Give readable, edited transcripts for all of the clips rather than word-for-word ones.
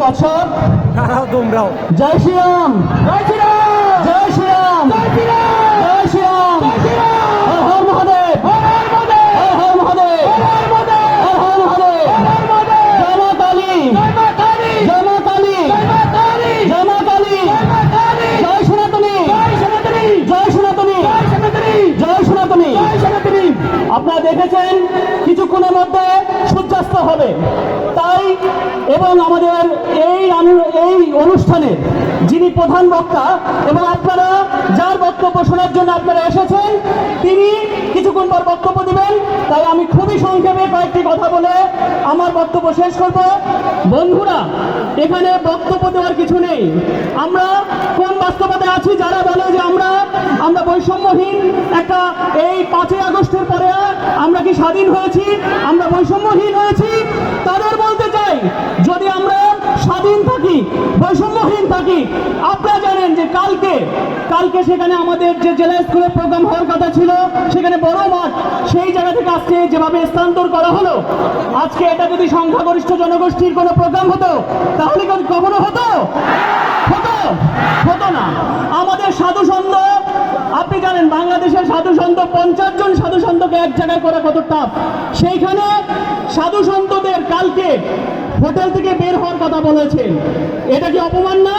দর্শক, তোমরাও জয় শ্রীরাম, জয় শ্রীরাম, জয় শ্রীরাম, জয় শ্রীরাম, জয় শ্রীরাম, জয় শ্রীরাম, হর হর মহাদেব, হর হর মহাদেব, হর হর মহাদেব, হর হর মহাদেব, হর হর মহাদেব, হর হর মহাদেব, জয় মা কালী, জয় মা কালী, জয় মা কালী, জয় মা কালী, জয় মা কালী, জয় মা কালী, জয় সনাতনী, জয় সনাতনী, জয় সনাতনী, জয় সনাতনী, জয় সনাতনী। জয় সনাতনী। আপনারা দেখেছেন কিছুক্ষণের মধ্যে সূর্যাস্ত হবে, তাই এবং আমাদের এই অনুষ্ঠানে যিনি প্রধান বক্তা এবং আপনারা যার বক্তব্য শোনার জন্য আপনারা এসেছেন তিনি কিছুক্ষণ পর বক্তব্য দিবেন, তাই আমি খুবই সংক্ষেপে কয়েকটি কথা বলে আমার বক্তব্য শেষ করব। বন্ধুরা, এখানে বক্তব্য দেওয়ার কিছু নেই। আমরা কোন বাস্তবতায় আছি? যারা বলে যে আমরা বৈষম্যহীন একটা এই 5ই আগস্টের পরে আমরা কি স্বাধীন হয়েছি, আমরা বৈষম্যহীন হয়েছি, তাদের বলতে চাই যদি আমরা স্বাধীন থাকি, বৈষম্যহীন থাকি, আপনারা জানেন যে কালকে সেখানে আমাদের যে জেলা স্কুলে প্রোগ্রাম হওয়ার কথা ছিল সেখানে বড় মাঠ, সেই জায়গা থেকে আজকে যেভাবে স্থানান্তর করা হলো, আজকে এটা যদি সংখ্যাগরিষ্ঠ জনগোষ্ঠীর কোনো প্রোগ্রাম হতো তাহলে কখনো হতো না। আমাদের সাধু সন্ত, আপনি জানেন বাংলাদেশের সাধু সন্ত 50 জন সাধু সন্তকে এক জায়গায় করা কত টাফ। সেইখানে সাধু সন্তদের কালকে হোটেল থেকে বের হওয়ার কথা বলেছেন। এটা কি অপমান না?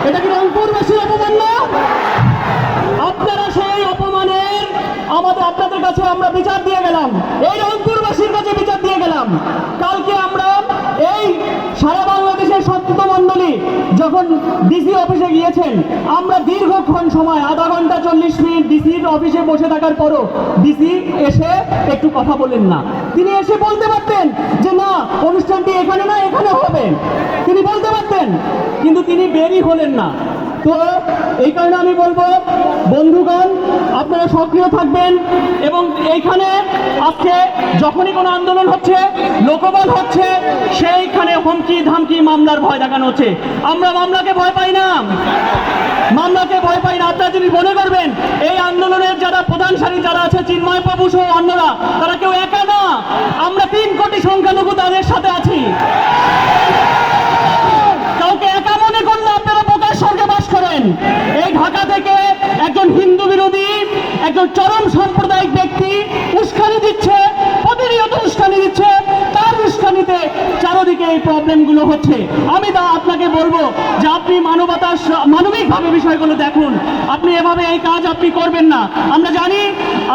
এটা কি রংপুরবাসীর অপমান না? আপনারা সেই অপমানের আপনাদের কাছে আমরা বিচার দিয়ে গেলাম, এই রংপুরবাসীর কাছে বিচার দিয়ে গেলাম। কালকে আমরা এই সারা বাংলাদেশের সত্য মণ্ডলী যখন ডিসি অফিসে গিয়েছেন, আমরা দীর্ঘক্ষণ সময় আধা ঘন্টা 40 মিনিট ডিসির অফিসে বসে থাকার পরও ডিসি এসে একটু কথা বলেন না। তিনি এসে বলতে পারতেন যে না, অনুষ্ঠানটি এখানে না এখানে হবে, তিনি বলতে পারতেন, কিন্তু তিনি বেরই হলেন না। তো এই কারণে আমি বলবো বন্ধুগণ, আপনারা সক্রিয় থাকবেন এবং এইখানে আজকে যখনই কোনো আন্দোলন হচ্ছে, লোকবল হচ্ছে, সেইখানে হুমকি ধামকি মামলার ভয় দেখানো হচ্ছে। আমরা মামলাকে ভয় পাই না, মামলাকে ভয় পাই না। আপনারা যদি মনে করবেন এই আন্দোলনের যারা প্রধান সারি যারা আছে, চিন্ময় বাবু সহ অন্যরা, তারা কেউ একা না, আমরা 3 কোটি সংখ্যালঘু তাদের সাথে আছি। কাউকে একা মনে করলে আপনারা বোকার স্বর্গে বাস করেন। এই ঢাকা থেকে একজন হিন্দু বিরোধী, একজন চরম সাম্প্রদায়িক ব্যক্তি উস্কানি দিচ্ছে, প্রতিনিয়ত উস্কানি দিচ্ছে, তার উস্কানিতে চারদিকে এই প্রবলেমগুলো হচ্ছে। আমি আপনাকে বলবো যে আপনি মানবিকভাবে বিষয়গুলো দেখুন, আপনি এভাবে এই কাজ আপনি করবেন না। আমরা জানি,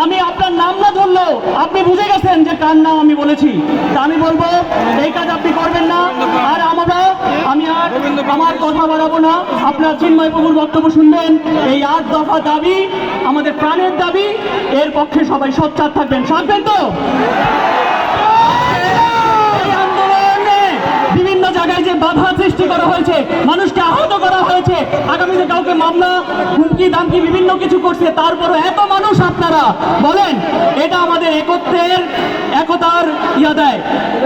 আমি আপনার নাম না ধরলেও আপনি বুঝে গেছেন যে কার নাম আমি বলেছি, তা আমি বলবো এই কাজ আপনি করবেন না। আর আমি আর আমার কথা বাড়াবো না, আপনার চিন্ময় প্রভুর বক্তব্য শুনবেন। এই 8 দফা দাবি আমাদের প্রাণের দাবি, এর পক্ষে সবাই সোচ্চার থাকবেন তো। বিভিন্ন জায়গায় যে বাধা সৃষ্টি করা হয়েছে, মানুষকে আহত করা হয়েছে, আগামীতে কাউকে মামলা হুমকি দামকি বিভিন্ন কিছু করছে, তারপরও এত মানুষ আপনারা বলেন, এটা আমাদের একতার দেয়।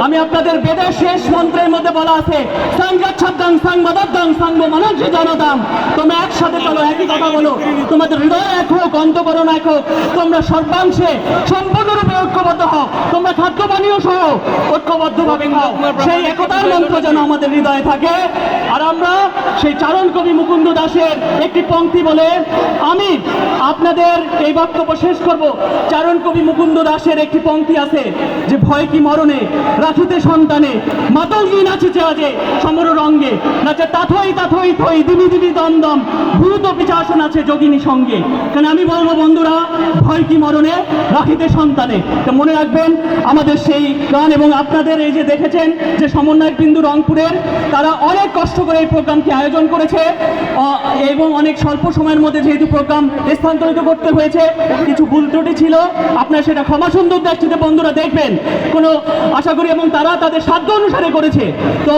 আমি আপনাদের বেদের শেষ মন্ত্রের মধ্যে বলা আছে, সংগচ্ছাদাং সংবাদাং সংগ মানসি জনতাম, তোমরা একসাথে চলো, একই কথা বলো, তোমাদের হৃদয় এক হোক, অন্তঃকরণ এক হোক, তোমরা সর্বাংশে সম্পূর্ণরূপে ঐক্যবদ্ধ হও, তোমরা খাদ্য পানীয় সহ ঐক্যবদ্ধভাবে খাও। সেই একতার মন্ত্র যেন আমাদের হৃদয়ে থাকে। আর আমরা সেই চারণ কবি মুকুন্দ দাসের একটি পংক্তি বলে আমি আপনাদের এই বক্তব্য শেষ করব। চারণ কবি মুকুন্দ দাসের একটি পংক্তি আছে যে, ভয় কি মরণে রাখিতে সন্তানে, মাতঙ্গী নাচিছে আজে সমর রঙ্গে, নাচে তাথই তাথই থই দিবি দিবি দমদম, ভূত পিচাসন আছে যোগিনী সঙ্গে। কারণ আমি বলবো বন্ধুরা, ভয় কি মরণে রাখিতে সন্তানে। তো মনে রাখবেন আমাদের সেই গান, এবং আপনাদের এই যে দেখেছেন যে সমন্বয়ক বিন্দু রংপুরের, তারা অনেক কষ্ট করে এই প্রোগ্রামটি আয়োজন করেছে এবং অনেক স্বল্প সময়ের মধ্যে যেহেতু প্রোগ্রাম স্থানান্তরিত করতে হয়েছে, কিছু ভুল ত্রুটি ছিল, আপনারা সেটা ক্ষমা সুন্দর দৃষ্টিতে বন্ধুরা দেখবেন কোনো আশা করি, এবং তারা তাদের সাধ্য অনুসারে করেছে। তো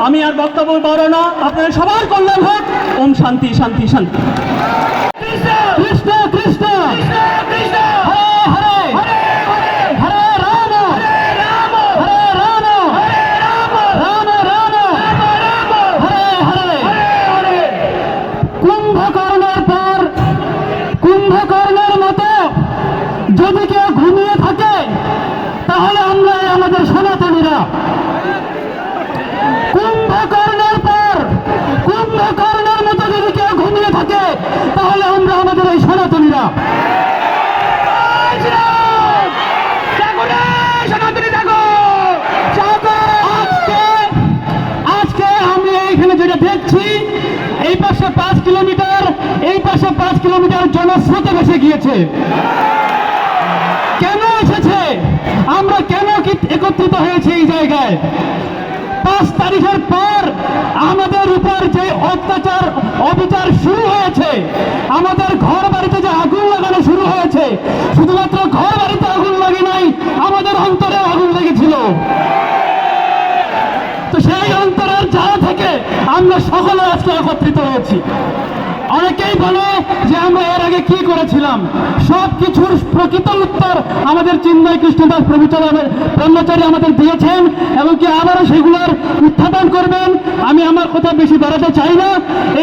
আমি আর বক্তব্য বাড়াবো না, আপনাদের সবার কল্যাণ হোক। ওম শান্তি শান্তি শান্তি। কৃষ্ণ কৃষ্ণ কৃষ্ণ, হরে হরে, হরে রাম হরে রাম, রাম রাম হরে হরে। কুম্ভকর্ণের পর কুম্ভকর্ণের মতো যদি কেউ ঘুমিয়ে থাকে, তাহলে আমরা আমাদের সনাতনীরা। কুম্ভকর্ণের পর কিনা? আজকে আমি এইখানে যেটা দেখছি, এই পাশে 5 কিলোমিটার, এই পাশে 5 কিলোমিটার জনস্রোতে ভেসে গিয়েছে। কেন এসেছে? আমরা কেন একত্রিত হয়েছে এই জায়গায়? 5 তারিখের পর আমাদের উপর যে অত্যাচার অবিচার শুরু হয়েছে, আমাদের ঘর বাড়িতে যে আগুন লাগানো শুরু হয়েছে, শুধুমাত্র ঘর বাড়িতে আগুন লাগে নাই, আমাদের অন্তরে আগুন লেগেছিল। তো সেই অন্তরের জায়গা থেকে আমরা সকলে আজকে একত্রিত হয়েছি। অনেকেই বলে যে আমরা এর আগে কি করেছিলাম, সব কিছুর প্রকৃত উত্তর আমাদের চিন্ময় কৃষ্ণদাস ব্রহ্মচারী আমাদের দিয়েছেন, এবং কি আবারও সেগুলোর উত্থাপন করবেন। আমি আমার কথা বেশি বাড়াতে চাই না,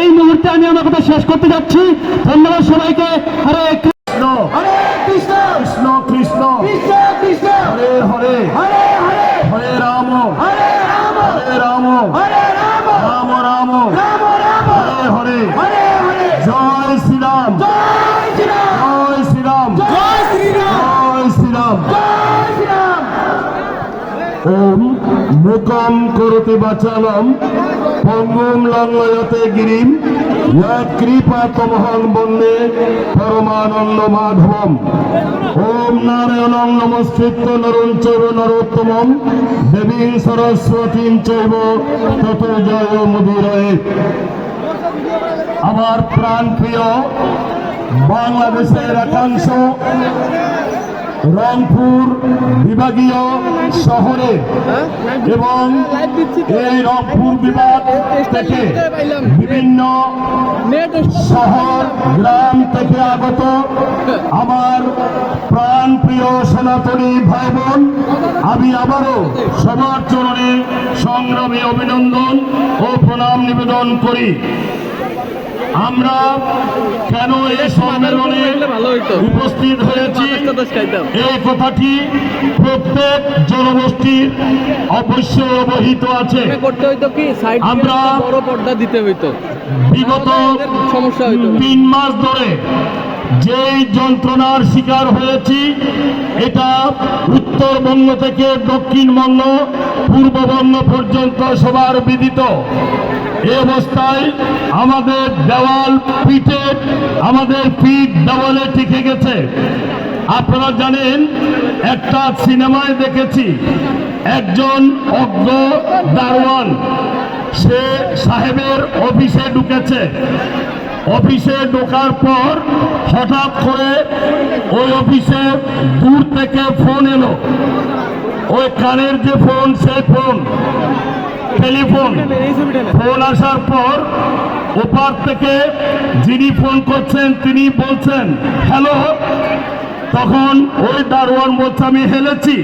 এই মুহূর্তে আমি আমার কথা শেষ করতে যাচ্ছি। ধন্যবাদ সবাইকে। হরে কৃষ্ণ, হরে কৃষ্ণ, কৃষ্ণ কৃষ্ণ, কৃষ্ণ কৃষ্ণ, হরে হরে, হরে হরে, হরে রাম, হরে রাম, হরে রাম, হরে রাম, রাম রাম, রাম রাম, হরে হরে, হরে হরে, জয় শ্রীরাম, জয় শ্রীরাম, জয় শ্রীরাম, জয় শ্রীরাম, জয় শ্রীরাম। জয় শ্রীরাম। ওম মুকম করতে বাচালম পঙ্গুম লঙ্ঘয়তে গিরিম কৃপা তমহং বন্দে পরমানন্দ মাধবম। ওম নারায়ণং নমস্কৃত্য নরং চৈব নরোত্তমম দেবীং সরস্বতীং চৈব ততো জয় মুদিরয়ে। আমার প্রাণ প্রিয় বাংলাদেশের একাংশ রংপুর বিভাগীয় শহরে এবং এই রংপুর বিভাগ থেকে বিভিন্ন শহর গ্রাম থেকে আগত আমার প্রাণ প্রিয় সনাতনী ভাই বোন, আমি আবারও সবার চরণে সংগ্রামী অভিনন্দন ও প্রণাম নিবেদন করি। আমরা কেন এই সম্মেলনে উপস্থিত হয়েছি, এই কথাটি প্রত্যেক জনগোষ্ঠীর অবশ্যই অবহিত আছে। করতে হইতো কি সাইড আমরা বড় পর্দা দিতে হইতো, বিগত সমস্যা হইতো না। 3 মাস ধরে যেই যন্ত্রণার শিকার হয়েছি, এটা উত্তরবঙ্গ থেকে দক্ষিণবঙ্গ পূর্ববঙ্গ পর্যন্ত সবার বিদিত। এই অবস্থায় আমাদের দেওয়াল পিঠে, আমাদের পিঠ দেওয়ালে টিকে গেছে। আপনারা জানেন, একটা সিনেমায় দেখেছি একজন অজ্ঞ দারোয়ান, সে সাহেবের অফিসে ঢুকেছে। অফিসে ঢোকার পর হঠাৎ করে ওই অফিসে দূর থেকে ফোন এলো। ওই কানের যে ফোন, সেই ফোন টেলিফোন, ফোন আসার পর ওপার থেকে যিনি ফোন করছেন তিনি বলছেন হ্যালো। তখন ওই দারোয়ান বলছে আমি হেলেছি।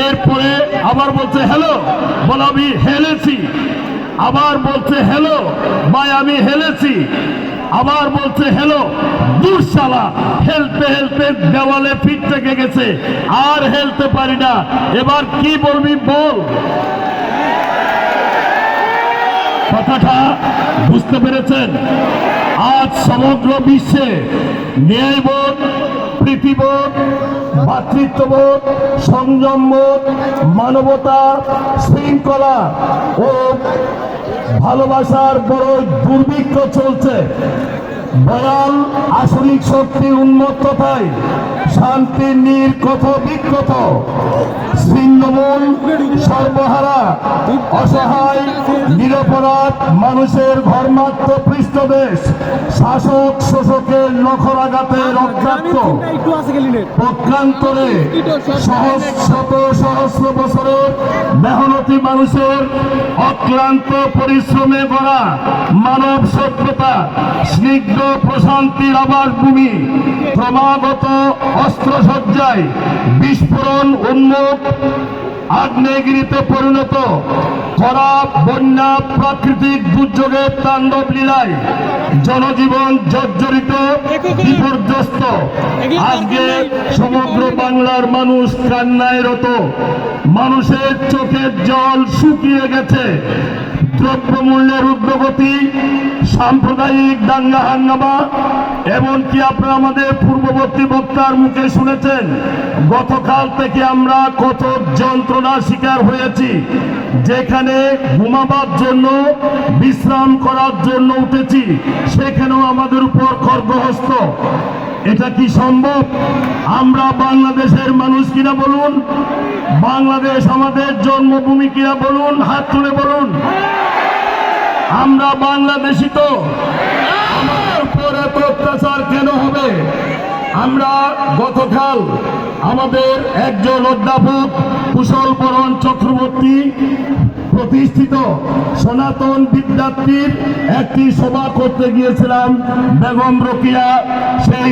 এরপরে আবার বলছে হ্যালো, বল আমি হেলেছি। আবার বলছে হ্যালো ভাই আমি হেলেছি। আবার বলছে হ্যালো, দুঃশালা, হেলতে হেলতে দেওয়ালে পিঠ থেকে গেছে, আর হেলতে পারি না, এবার কি বলবি বল। কথাটা বুঝতে পেরেছেন? আজ সমগ্র বিশ্বে ন্যায়বোধ, প্রীতিবোধ, ভাতৃত্ববোধ, সংযমবোধ, মানবতা, শৃঙ্খলা ও ভালোবাসার বড় দুর্ভিক্ষ চলছে। বয়াল আসরিক শক্তির উন্মত্ততায় শান্তির নীর কত বিক্ষত, ছিন্নমূল, সর্বহারা, অসহায়, নিরপরাধ মানুষের ঘরমাত্র পৃষ্ঠদেশ, শাসক শোষকের নখরাঘাতে রক্তাক্ত, পক্ষান্তরে শত সহস্র বছরের মেহনতি মানুষের অক্লান্ত পরিশ্রমে গড়া মানব সভ্যতা, স্নিগ্ধ প্রশান্তির আবাসভূমি ক্রমাগত অস্ত্রসজ্জায় বিস্ফোরণ উন্মুখ আগ্নেয়গিরিতে পরিণত, খরা, বন্যা, প্রাকৃতিক দুর্যোগের তাণ্ডব লীলায় জনজীবন জর্জরিত, বিপর্যস্ত। আজকে সমগ্র বাংলার মানুষ কান্নায় রত, মানুষের চোখের জল শুকিয়ে গেছে। দ্রব্যমূল্যের ঊর্ধ্বগতি, সাম্প্রদায়িক দাঙ্গা হাঙ্গামা, এমনকি আপনারা আমাদের পূর্ববর্তী বক্তার মুখে শুনেছেন গতকাল থেকে আমরা কত যন্ত্রণার শিকার হয়েছি। যেখানে ঘুমাবার জন্য, বিশ্রাম করার জন্য উঠেছি, সেখানেও আমাদের উপর খড়গহস্ত। এটা কি সম্ভব? আমরা বাংলাদেশের মানুষ কিনা বলুন, বাংলাদেশ আমাদের জন্মভূমি কিনা বলুন, হাত তুলে বলুন। আমরা বাংলাদেশি তো, আমাদের উপর এত অত্যাচার কেন হবে? আমরা গতকাল আমাদের একজন অধ্যাপক কুশল বরণ চক্রবর্তী প্রতিষ্ঠিত সনাতন বিদ্যার্থীর একটি সভা করতে গিয়েছিলাম বেগম রোকেয়া সেই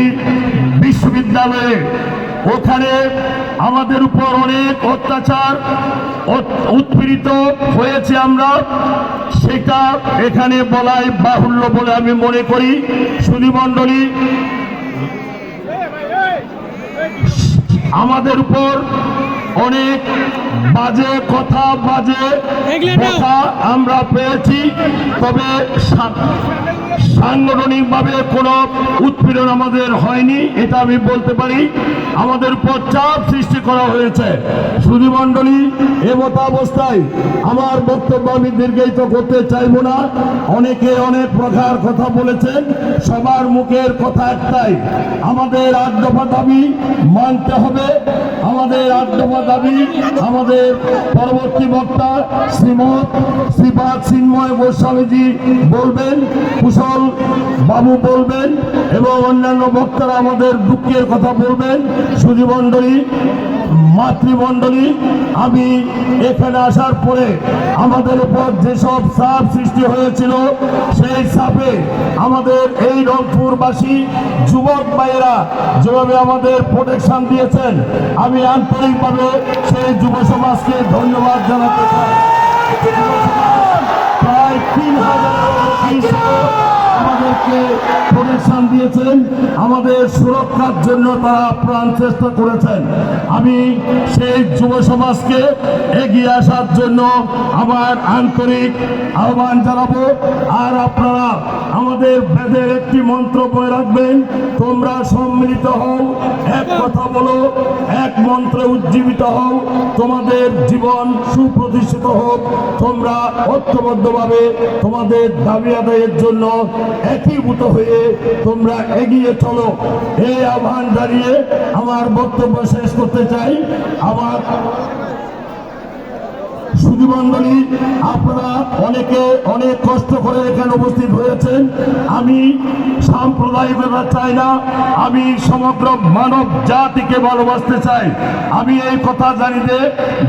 বিশ্ববিদ্যালয়ে। ওখানে আমাদের উপর অনেক অত্যাচার উৎপীড়িত হয়েছে আমরা, সেটা এখানে বলাই বাহুল্য বলে আমি মনে করি। সুধীমণ্ডলী, আমাদের উপর অনেক বাজে কথা, বাজে কথা আমরা পেয়েছি, তবে সাংগঠনিকভাবে কোনো উৎপীড়ন আমাদের হয়নি, এটা আমি বলতে পারি। আমাদের উপর চাপ সৃষ্টি করা হয়েছে। সুধীমণ্ডলী, অবস্থায় আমার বক্তব্য আমি দীর্ঘায়িত করতে চাইব না। অনেকে অনেক প্রকার কথা বলেছেন, সবার মুখের কথা একটাই, আমাদের ৮ দফা দাবি মানতে হবে। আমাদের ৮ দফা দাবি আমাদের পরবর্তী বক্তা শ্রীপাদ চিন্ময় গোস্বামীজি বলবেন, কুশল বাবু বলবেন এবং অন্যান্য বক্তারা আমাদের দুঃখের কথা বলবেন। সুধীমণ্ডলী, মাতৃমণ্ডলী, আমি এখানে আসার পরে আমাদের উপর যেসব চাপ সৃষ্টি হয়েছিল, সেই চাপে আমাদের এই রংপুরবাসী যুবক ভাইয়েরা যেভাবে আমাদের প্রোটেকশন দিয়েছেন, আমি আন্তরিকভাবে সেই যুব সমাজকে ধন্যবাদ জানাতে চাই। প্রায় ৩,০০০ আমাদেরকে প্রোটেকশন দিয়েছেন, আমাদের সুরক্ষার জন্য তারা প্রাণ চেষ্টা করেছেন। আমি সেই যুব সমাজকে এগিয়ে আসার জন্য আমার আন্তরিক আহ্বান জানাবো। আর আপনারা আমাদের বেদের একটি মন্ত্র বয়ে রাখবেন, তোমরা সম্মিলিত হও, এক কথা বলো, এক মন্ত্রে উজ্জীবিত হও, তোমাদের জীবন সুপ্রতিষ্ঠিত হোক, তোমরা ঐক্যবদ্ধভাবে তোমাদের দাবি আদায়ের জন্য একীভূত হয়ে তোমরা এগিয়ে চলো। এই আহ্বান জানিয়ে আমার বক্তব্য শেষ করতে চাই। আমার সুধীমণ্ডলী, আপনারা অনেকে অনেক কষ্ট করে এখানে উপস্থিত হয়েছেন। আমি সাম্প্রদায়িকতা চাই না, আমি সমগ্র মানব জাতিকে ভালোবাসতে চাই। আমি এই কথা জানি যে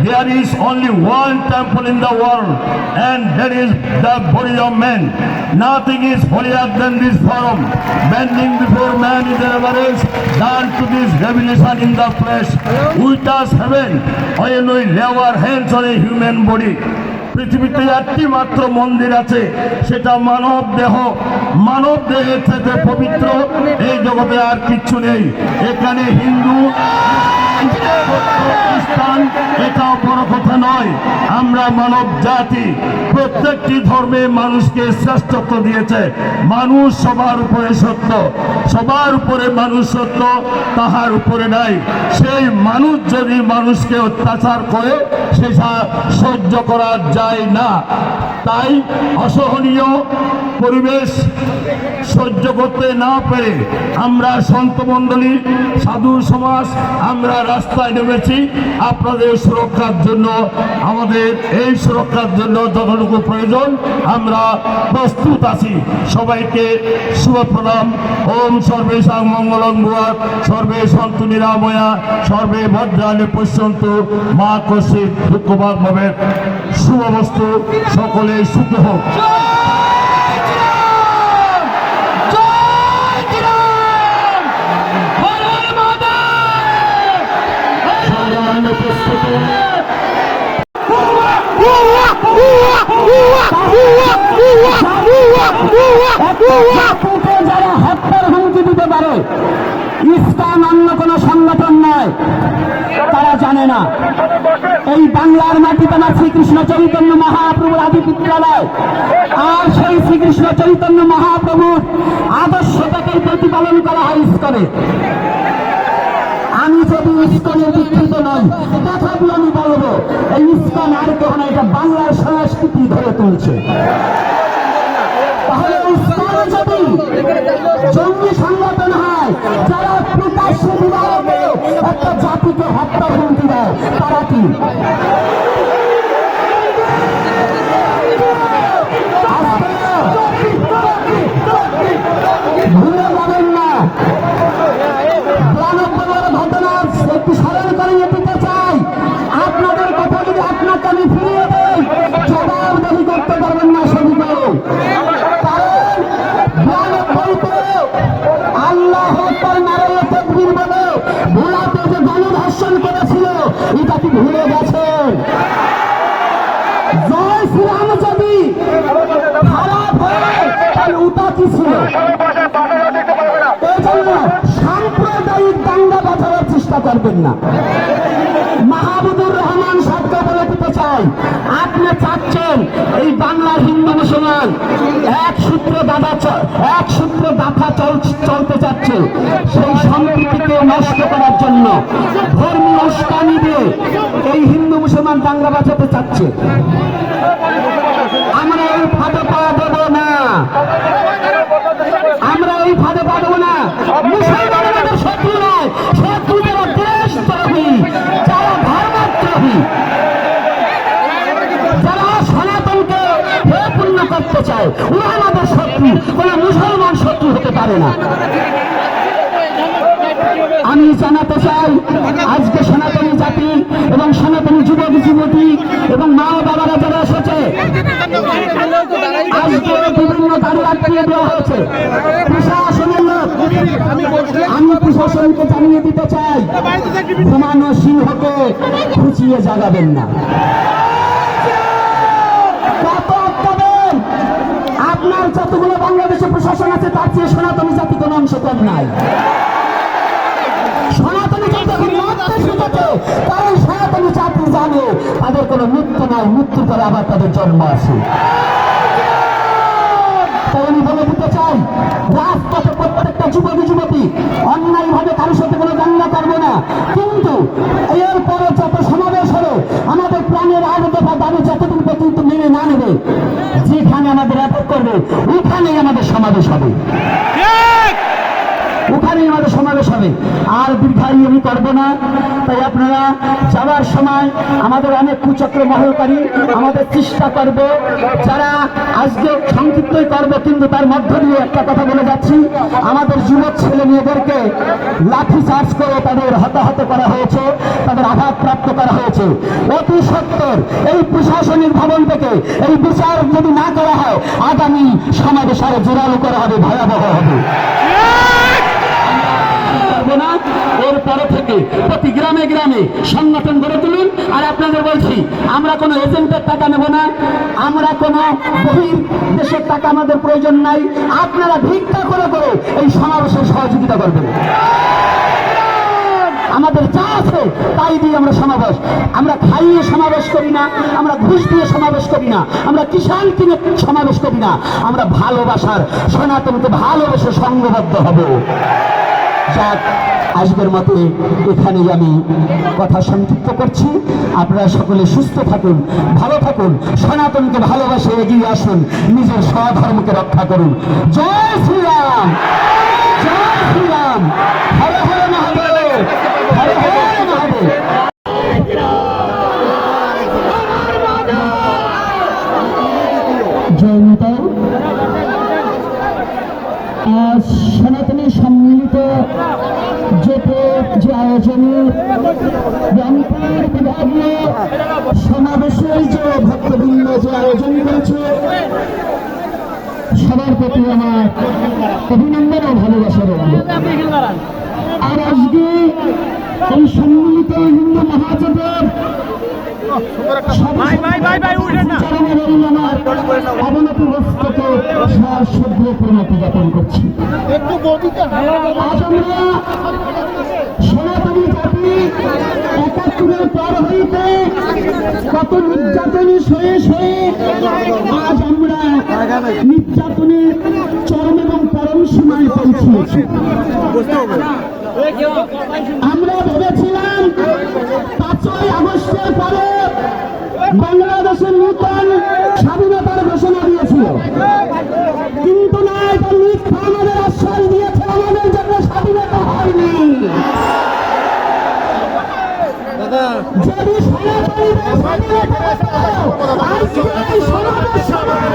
there is only one temple in the world and that is the body of man. Nothing is holier than this forum. Bending before man is an average done to this revelation in the flesh. We touch heaven when we lay our hands on a human body. পৃথিবীতে একটি মাত্র মন্দির আছে, সেটা মানব দেহ। মানব দেহের থেকে পবিত্র এই জগতে আর কিচ্ছু নেই। এখানে হিন্দু, খ্রিস্টান, এটাও বড় কথা নয়। আমরা মানব জাতি, প্রত্যেকটি ধর্মে মানুষকে শ্রেষ্ঠত্ব দিয়েছে। মানুষ সবার উপরে সত্য, সবার উপরে মানুষ সত্য, তাহার উপরে নাই। সেই মানুষ যদি মানুষকে অত্যাচার করে, সেটা সহ্য করা যায় না। তাই অসহনীয় পরিবেশ সহ্য করতে না পেরে আমরা সন্তমণ্ডলী, সাধু সমাজ, আমরা রাস্তায় নেমেছি আপনাদের সুরক্ষার জন্য। আমাদের এই সুরক্ষার জন্য যতটুকু প্রয়োজন আমরা প্রস্তুত আছি। সবাইকে শুভ প্রণাম। ওম সর্বেশাং মঙ্গলং ভুয়াৎ, সর্বে সন্তু নিরাময়া, সর্বে ভদ্রাণি পশ্যন্তু মা কশ্চিৎ দুঃখভাগ ভবেৎ। শুভ বস্তু, সকলে সুখী হোক। যারা হত্যার হুমকি দিতে পারে, ইসলাম অন্য কোন সংগঠন নয়, তারা জানে না। এই বাংলার মাটিতে আমার শ্রীকৃষ্ণ চৈতন্য মহাপ্রভুর আদি বিদ্যালয়, আর সেই শ্রীকৃষ্ণ চৈতন্য মহাপ্রভুর আদর্শটাকেই প্রতিপালন করা হয় ইস্কনে। আমি যদি ইস্কনের দীক্ষিত নই, তথাপি আমি বলবো এই ইস্কন আর কেউ না, এটা বাংলার সংস্কৃতি ধরে তুলছে। তাহলে ইস্কন যদি জঙ্গি সংগঠন হয়, যারা প্রকাশ্যে বিবাহকে একটা জাতিকে হত্যা হুমকি দেয়, তারা কি? ভুলে যাবেন না, ঘটনার একটু স্মরণ করিয়ে দিতে চাই। আপনাদের কথা যদি আপনাকে আমি ফিরিয়ে দেই, জবাবদাহি করতে পারবেন না সবিকেও। কারণ আল্লাহ নারায়ণ তকবীর বলে ভোলাতে যে গণধর্ষণ করেছিল, এটা কি ভুলে গেছেন? জয় শ্রীরাম যদি খারাপ হয়, তাহলে ওটা কি ছিল? এই জন্য সাম্প্রদায়িক দাঙ্গা বাঁচানোর চেষ্টা করবেন না। মাহবুবুর রহমান সাহেবকে বলে দিতে চাই, আপনি চাচ্ছেন এই বাংলার হিন্দু মুসলমান এক সূত্রে গাথা চলতে চাচ্ছে, সেই সম্প্রীতিকে নষ্ট করার জন্য ধর্মীয় উস্কানি দিয়ে এই হিন্দু মুসলমান দাঙ্গা বাঁচাতে চাচ্ছে। আমরা এই ফাঁদে পা দেব না, আমরা এই ফাঁদে পা দেব না। মুসলমান আমাদের শত্রু নয়, শত্রু যারা দেশদ্রোহী, যারা ধর্মদ্রোহী, যারা সনাতনকে পূর্ণ করতে চায়, ওরা আমাদের শত্রু, কোন মুসলমান শত্রু হতে পারে না। আমি জানাতে চাই, আজকে সনাতনী জাতি এবং সনাতনী যুবক যুবতী এবং মা বাবারা যারা এসেছে, আজকে বিভিন্ন গাড়ি আটকিয়ে দেওয়া হয়েছে প্রশাসনের লোক। আমি প্রশাসনকে জানিয়ে দিতে চাই, ঘুমানো সিংহকে খুঁচিয়ে জাগাবেন না। কত অত্যাচার! আপনার যতগুলো বাংলাদেশে প্রশাসন আছে, তার চেয়ে সনাতনী জাতি কোনো অংশ কম নাই। সনাতনী জাতি এখন মরতে শিখেছে, কারণ সনাতনী জাতি জানে তাদের কোনো মৃত্যু নয়, মৃত্যুর পরে আবার তাদের জন্ম আছে। তাই আমি বলে দিতে চাই, রাজপথে প্রত্যেকটা যুবক যুবতী অন্যায় ভাবে কারোর সাথে কোনো দাঙ্গা করবে না, কিন্তু এরপরে যত সমাবেশ হলো আমাদের প্রাণের আগে দফা দাবি যতদিন পর্যন্ত মেনে না নেবে, যেখানে আমাদের অ্যাটাক করবে ওখানেই আমাদের সমাবেশ হবে, ওখানেই আমাদের সমাবেশ হবে। আর দীর্ঘায়ু আমি করবো না। তাই আপনারা যাওয়ার সময় আমাদের অনেক কুচক্র মহলকারী আমাদের চেষ্টা করবে, যারা আজকে সংক্ষিপ্তই করবে, কিন্তু তার মধ্য দিয়ে একটা কথা বলে যাচ্ছি, আমাদের যুবক ছেলে মেয়েদেরকে লাঠি চার্জ করে তাদের হতাহত করা হয়েছে, তাদের আঘাতপ্রাপ্ত করা হয়েছে। অতি সত্বর এই প্রশাসনিক ভবন থেকে এই বিচার যদি না করা হয়, আগামী সমাবেশ আরো জোরালো করা হবে, ভয়াবহ হবে। না, এরপরে থেকে প্রতি গ্রামে গ্রামে সংগঠন গড়ে তুলুন। আর আপনাদের বলছি, আমরা কোনো এজেন্টের টাকা নেব না, আমরা কোনো বহির দেশের টাকা আমাদের প্রয়োজন নাই। আপনারা ভিক্ষা করে করে এই সমাবেশের সহযোগিতা করবেন। আমাদের যা আছে তাই দিয়ে আমরা সমাবেশ, আমরা খাইয়ে সমাবেশ করি না, আমরা ঘুষ দিয়ে সমাবেশ করি না, আমরা কিষাণ কিনে সমাবেশ করি না, আমরা ভালোবাসার সনাতনকে ভালোবেসে সংঘবদ্ধ হব। যাক, আজকের মতো এখানেই আমি কথা সংক্ষিপ্ত করছি। আপনারা সকলে সুস্থ থাকুন, ভালো থাকুন, সনাতনকে ভালোবাসে এগিয়ে আসুন, নিজের স্বধর্মকে রক্ষা করুন। জয় শ্রীরাম, জয় শ্রীরাম, হর হর মহাদেব, হর হর মহাদেব। জয় মাতা। সনাতনী সম্মিলিত যে আয়োজনে রংপুর বিভাগীয় সমাবেশের যে ভক্তবৃন্দ যে আয়োজন করেছে, সবার প্রতি আমার অভিনন্দন ও ভালোবাসা রইল। আর আজকে এই সম্মিলিত হিন্দু মহাজোটের অবনতিগ্রস্তকে সভ্য পরিণতি যাপন করছি। আজ আমরা সনাতনী জাতি ৭১-এর পর হইতে কত নির্যাতনে সয়ে সয়ে আজ আমরা নির্যাতনের চরম এবং পরম সীমায় পৌঁছিয়েছি। আমরা ভেবেছিলাম 5ই আগস্টের পরে বাংলাদেশের নূতন স্বাধীনতার ঘোষণা দিয়েছিল, কিন্তু না, এটা মিথ্যা আমাদের আশ্বাস দিয়েছে, আমাদের জন্য স্বাধীনতা হয়নি। যদি সনাতনীদের স্বাধীনতা হতো, আজকে এই সমাজের সময়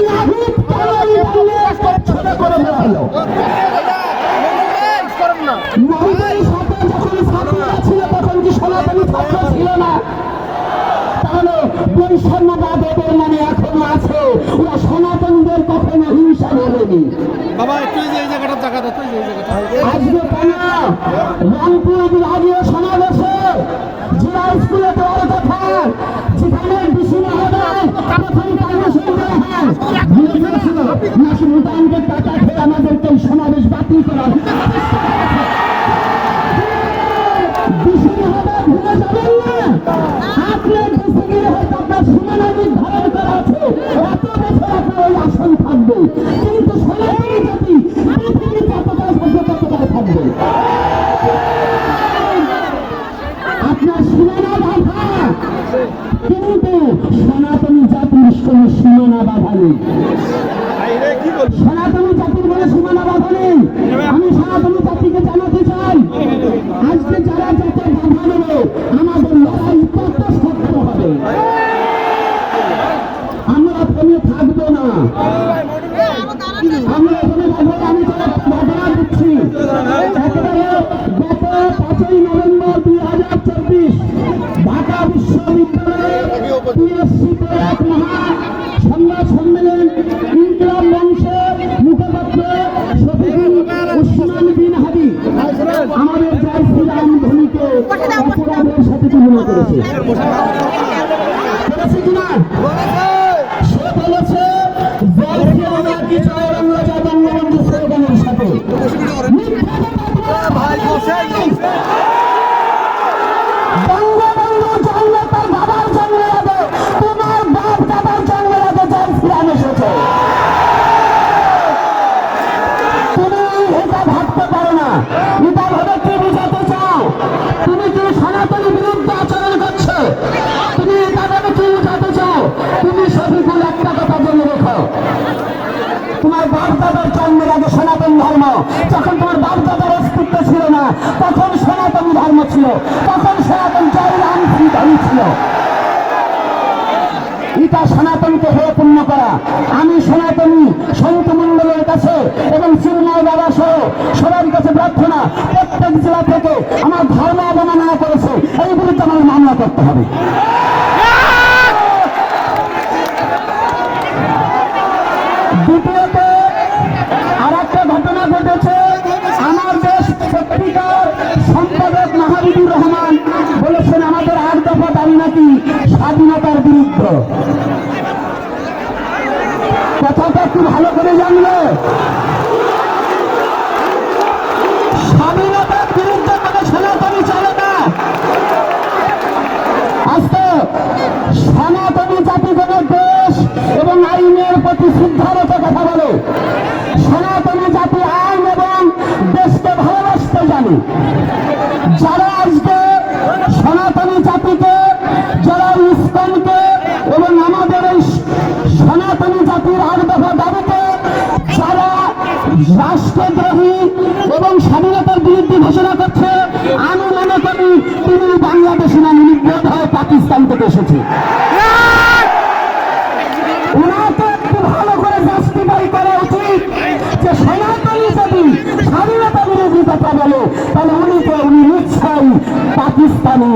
নাহিদ কালাম বাংলাদেশকে ছোট করে দেওয়া হলো। নাহিদের সাথে যখন ছাত্ররা ছিল তখন কি সনাতনী ছাত্র ছিল না? তাহলে বৈষম্যবাদ এদের মানে এখনো আছে, ওরা সনাতনদের কখনো হিংসা বলেনি। বাবা একটু এই জায়গাটা জায়গা দাও তো, এই জায়গাটা আজকে কেন রংপুর বিভাগীয় সমাবেশে জেলা স্কুলে দেওয়ার কথা, যেখানে ডিসি মহোদয় প্রথম কর্মসূচি ভুলে গিয়েছিল, নাকি মুদানকে টাকা খেয়ে আমাদেরকে এই সমাবেশ বাতিল করা ডিসি মহোদয় ভুলে যাবেন না। আপনার ডিসি গিয়ে হয়তো আপনার সীমানা নির্ধারণ করা আছে, এত বছর আপনার ওই আসন থাকবে, কিন্তু সনাতনী জাতি পৃথিবীর যতটা থাকবে ততটাই থাকবে। আপনার সীমানা বাধা, কিন্তু সনাতনী জাতির কোন সীমানা বাধা নেই। সনাতনী জাতির কোনো সীমানা বাধা নেই। আমি সনাতনী জাতিকে জানাতে চাই, আজকে যারা যাতে বাধা নেবে, আমাদের লড়াই কত শক্ত হবে। আমরা থেমে থাকবো না, আমরা এখানে থাকবো না। আমি তারা ঘটনা দিচ্ছি, একেবারে গত 5ই নভেম্বর 2024 ঢাকা বিশ্ববিদ্যালয়ে PSC-তে এক মহান সংবাদ সম্মেলন ইনকিলাব মঞ্চের মুখপাত্র শফিকুল উসমান বিন হাদি আমাদের জয় শ্রীরাম ধ্বনিকে অপরাধের সাথে তুলনা করেছে কিনা? সে বলেছে জয় শ্রীরাম কি জয় বাংলা জয় বঙ্গবন্ধু স্লোগানের সাথে। বঙ্গবন্ধু জন্ম তার বাবার জন্মের আগে, তোমার বাপ দাদার জন্মের আগে জয় শ্রীরাম এসেছে। তুমি এটা ভাবতে পারো না, এটা ভাবে কি বুঝাতে চাও? তুমি কি সনাতনী বিরুদ্ধে আচরণ করছো? তুমি এটা ভাবে কি বুঝাতে চাও? তুমি শফিকুল একটা কথা জেনে রেখো, তোমার বাপ দাদার জন্মের আগে সনাতন ধর্ম, যখন তোমার বাপ দাদার অস্তিত্ব ছিল না তখন সনাতন ধর্ম ছিল, তখন সনাতন জয় রাম ধর্ম ছিল। এটা সনাতনকে হয়ে পূর্ণ করা। আমি সনাতনী সন্ত মন্ডলের কাছে এবং চিন্ময় বাবা সহ সবার কাছে প্রার্থনা, প্রত্যেক জেলা থেকে আমার ধর্ম অবমাননা করেছে এই বিরুদ্ধে আমার মামলা করতে হবে। দ্বিতীয়ত আর একটা ঘটনা ঘটেছে, আমার দেশ পত্রিকার সম্পাদক মাহবুবুর রহমান বলেছেন আমাদের 8 দফা দাবি নাকি স্বাধীনতার বিরুদ্ধে। কথাটা একটু ভালো করে জানলে, স্বাধীনতার বিরুদ্ধে কোনো সনাতনী চলে না। আজকে সনাতনী জাতি কোন দেশ এবং আইনের প্রতি শ্রদ্ধারত কথা বলে। সনাতনী জাতি আইন এবং দেশকে ভালোবাসতে জানে। যারা আজকে সনাতনী জাতিকে, যারা ইসকনকে এবং আমাদের এই সনাতনী জাতির 8 দফা দাবিকে যারা রাষ্ট্রদ্রোহী এবং স্বাধীনতার বিরুদ্ধে ঘোষণা করছে, আমি মনে করি তিনি বাংলাদেশি না, নির্বোধ হয়ে পাকিস্তান থেকে এসেছে। ওনাকে একটু ভালো করে জাস্টিফাই করা উচিত যে সনাতনী জাতি স্বাধীনতা বিরোধী কথা বলে, তাহলে উনি নিশ্চয়ই পাকিস্তানি।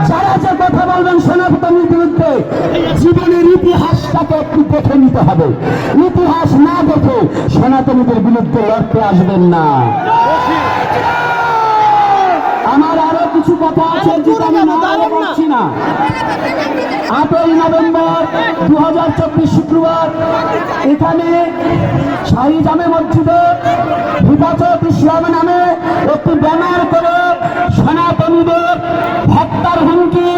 যারা যে কথা বলবেন সনাতনীর বিরুদ্ধে, জীবনের ইতিহাসটাকে একটু দেখে নিতে হবে। ইতিহাস না দেখে সনাতনীদের বিরুদ্ধে লড়তে আসবেন না। আমার আরো কিছু কথা আছে যেটা আমি না বলছি না। 8ই নভেম্বর 2024 শুক্রবার এখানে শাহী জামে মসজিদে হেফাজত ইসলাম নামে একটি ব্যানার করে সনাতনীদের হুমকি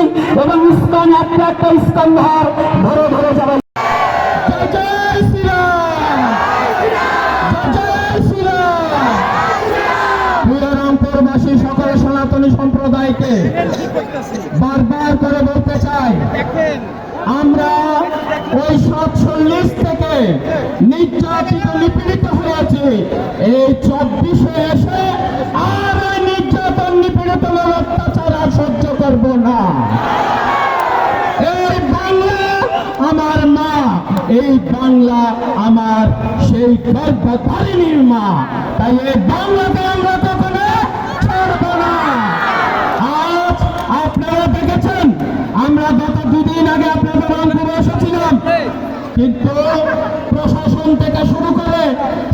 এবং ইস্কন একটা একটা ইস্কন ধরে ধরে যাবে। জয় জয় শ্রীরাম, জয় শ্রীরাম। রামপুরবাসী সকল সনাতনী সম্প্রদায়কে বারবার করে বলতে চাই, আমরা ওই 47 থেকে নির্যাতিত নিপীড়িত হয়েছি, এই 24-এ এসে আর ওই নির্যাতন নিপীড়িত অত্যাচার আর সহ্য করব না। এই বাংলা আমার মা, এই বাংলা আমার সেই গর্ভধারিণীর মা, তাই এই বাংলাকে আমরা কখনো ছাড়ব না। আজ আপনারা দেখেছেন, আমরা গত দুদিন আগে আপনাদের রংপুরে এসেছিলাম, কিন্তু প্রশাসন থেকে শুরু করে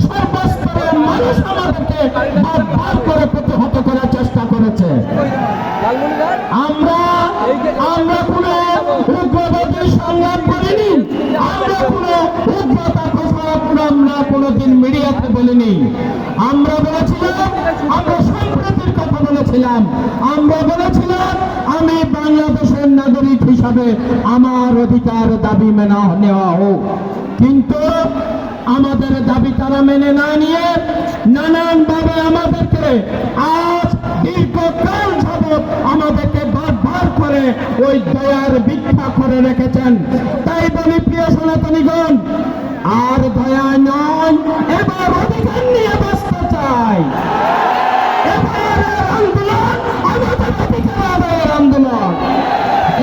সর্বস্তরের মানুষ আমাদেরকে বারবার করে প্রতিহত করার চেষ্টা করেছে। আমরা কোনো উগ্রবাদের সংগ্রাম করিনি, আমরা কোনো উগ্রতা ঘোষণা আমরা কোনোদিন মিডিয়াতে বলিনি। আমরা বলেছিলাম, আমরা সম্প্রীতির কথা বলেছিলাম, আমরা বলেছিলাম আমি বাংলাদেশের নাগরিক হিসাবে আমার অধিকার দাবি মেনে নেওয়া হোক। কিন্তু আমাদের দাবি তারা মেনে না নিয়ে নানানভাবে আমাদেরকে আজ দীর্ঘকাল যাবৎ আমাদেরকে বারবার করে ওই দয়ার ভিক্ষা করে রেখেছেন। তাই বলি প্রিয় সনাতনীগণ, আর দয়া নয়, এবার অধিকার নিয়ে বাঁচতে চাই। এবারের আন্দোলন আমাদের অধিকার আদায়ের আন্দোলন,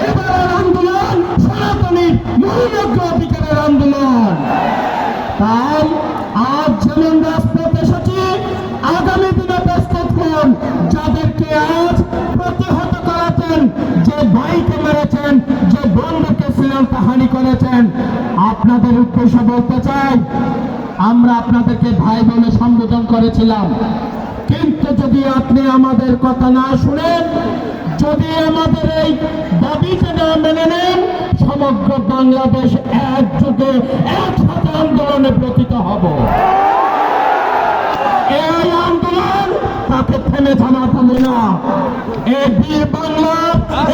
এবারের আন্দোলন সনাতনীর মূলযোগ্য অধিকারের আন্দোলন। তাই আজ যেমন রাজপথ এসেছি, আগামী দিনে প্রস্তুত হন। যাদেরকে আজ প্রতিহত করেছেন, যে ভাইকে মেরেছেন, যে বন্ধুকে শ্রীলঙ্কাহানি করেছেন, আপনাদের উদ্দেশ্যে বলতে চাই, আমরা আপনাদেরকে ভাই বলে সম্বোধন করেছিলাম, কিন্তু যদি আপনি আমাদের কথা না শুনেন, যদি আমাদের এই দাবিকে না মেনে নেন, সমগ্র বাংলাদেশ একযোগে একসাথে আন্দোলনে ব্রতীত হব। এই আন্দোলন তাকে থেমে থামাতে হবে না। এই বীর বাংলা,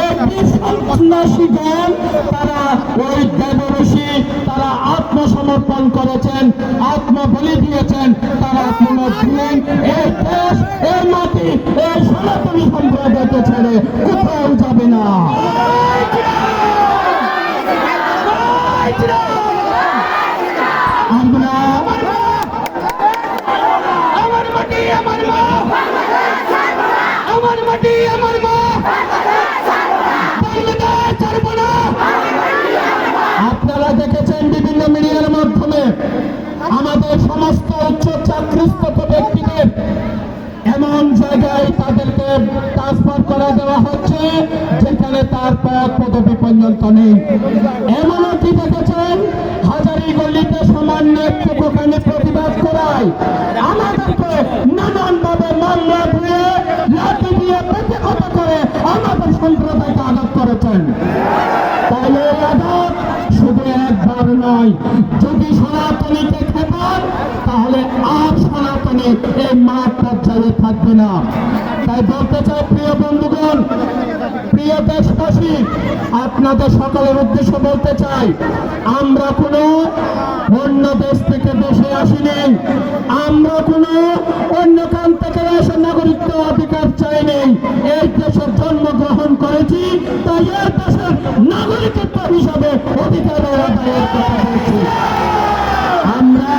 এই বীর সন্ন্যাসীগণ, তারা ওই দেবঋষি, তারা আত্মসমর্পণ করেছেন, আত্মবলি দিয়েছেন, তারা কোনদিন এই দেশ, এই মাটি, এই সনাতনী সম্প্রদায়কে ছেড়ে কোথাও যাবে না। আমরা আমার মাটি আমার মা, আমার মাটি আমার মা, বাংলাদেশ ছাড়ব না। আপনারা দেখেছেন বিভিন্ন মিডিয়ার মাধ্যমে আমাদের সমস্ত উচ্চ চাকরিস্থ ব্যক্তিদের এমন জায়গায় তাদেরকে ট্রান্সফার করে দেওয়া হচ্ছে যেখানে তার পদবি পর্যন্ত নেই। এমনও কি দেখেছেন, হাজারীগঞ্জে সামান্য একটুখানি প্রতিবাদ করায় আমাদেরকে নানানভাবে মামলা দিয়ে, লাঠি দিয়ে প্রতিহত করে আমাদের সম্প্রদায়কে আঘাত করেছেন। তাহলে এই আঘাত শুধু একবার নয়, যদি সনাতনীকে খেপান তাহলে আর সনাতনী এই মাঠ পর্যায়ে থাকবে না। তাই বলতে চাই প্রিয় বন্ধুগণ, প্রিয় দেশবাসী, আপনাদের সকলের উদ্দেশ্যে বলতে চাই, আমরা কোনো অন্য দেশ থেকে দেশে আসিনি, আমরা কোনো অন্য কান থেকে এসে নাগরিকত্ব অধিকার চাইনি। এই দেশে জন্মগ্রহণ করেছি, তাই এই দেশের নাগরিকত্ব হিসাবে অধিকারের আদায়ের কথা বলছি। আমরা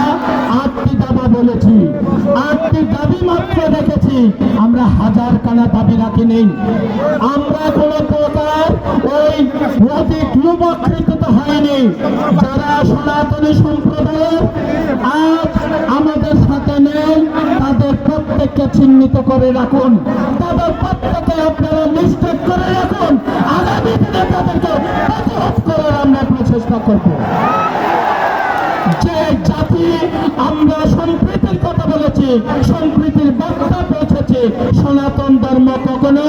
8টি দাবি বলেছি, 8টি দাবি মাত্র রেখেছি, আমরা হাজার কানা দাবি রাখিনি। আমরা কোনো প্রকার ওই অধিক লোভাকৃত হয়নি। যারা সনাতনী সম্প্রদায়ের আজ আমাদের সাথে নেই, তাদের প্রত্যেককে চিহ্নিত করে রাখুন, তাদের প্রত্যেকে আপনারা নিশ্চিত করে রাখুন। আগামী দিনে তাদেরকে প্রতিহত করার আমরা প্রচেষ্টা করব। যে জাতি আমরা সম্প্রীতির কথা বলেছি, সম্প্রীতির বার্তা এসেছে। সনাতন ধর্ম কখনো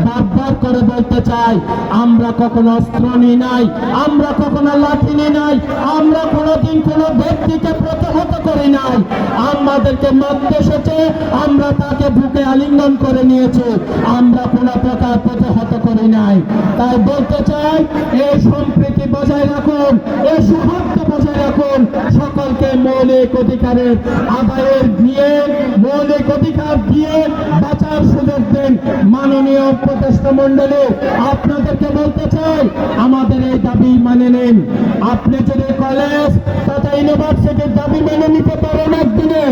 বারবার করে বলতে চাই, আমরা কখনো অস্ত্র নিই নাই, আমরা কখনো লাঠি নিই নাই, আমরা কোনোদিন কোনো ব্যক্তিকে প্রতিহত করি নাই। আমাদেরকে মারতে এসেছে, আমরা তাকে বুকে আলিঙ্গন করে নিয়েছি, আমরা কোনো প্রকার প্রতিহত করি নাই। তাই বলতে চাই, এই সম্প্রীতি বজায় রাখুন, এই সৌহার্দ্য বজায় রাখুন, সকলকে মৌলিক অধিকারের আদায়ের দিয়ে, মৌলিক অধিকার দিয়ে বাঁচার সুযোগ দিন। মাননীয় উপদেষ্টা মণ্ডলী, আপনাদেরকে বলতে চাই, আমাদের এই দাবি মানে নিন। আপনি যদি কলেজ তথা ইউনিভার্সিটির দাবি মেনে নিতে পারেন একদিনে,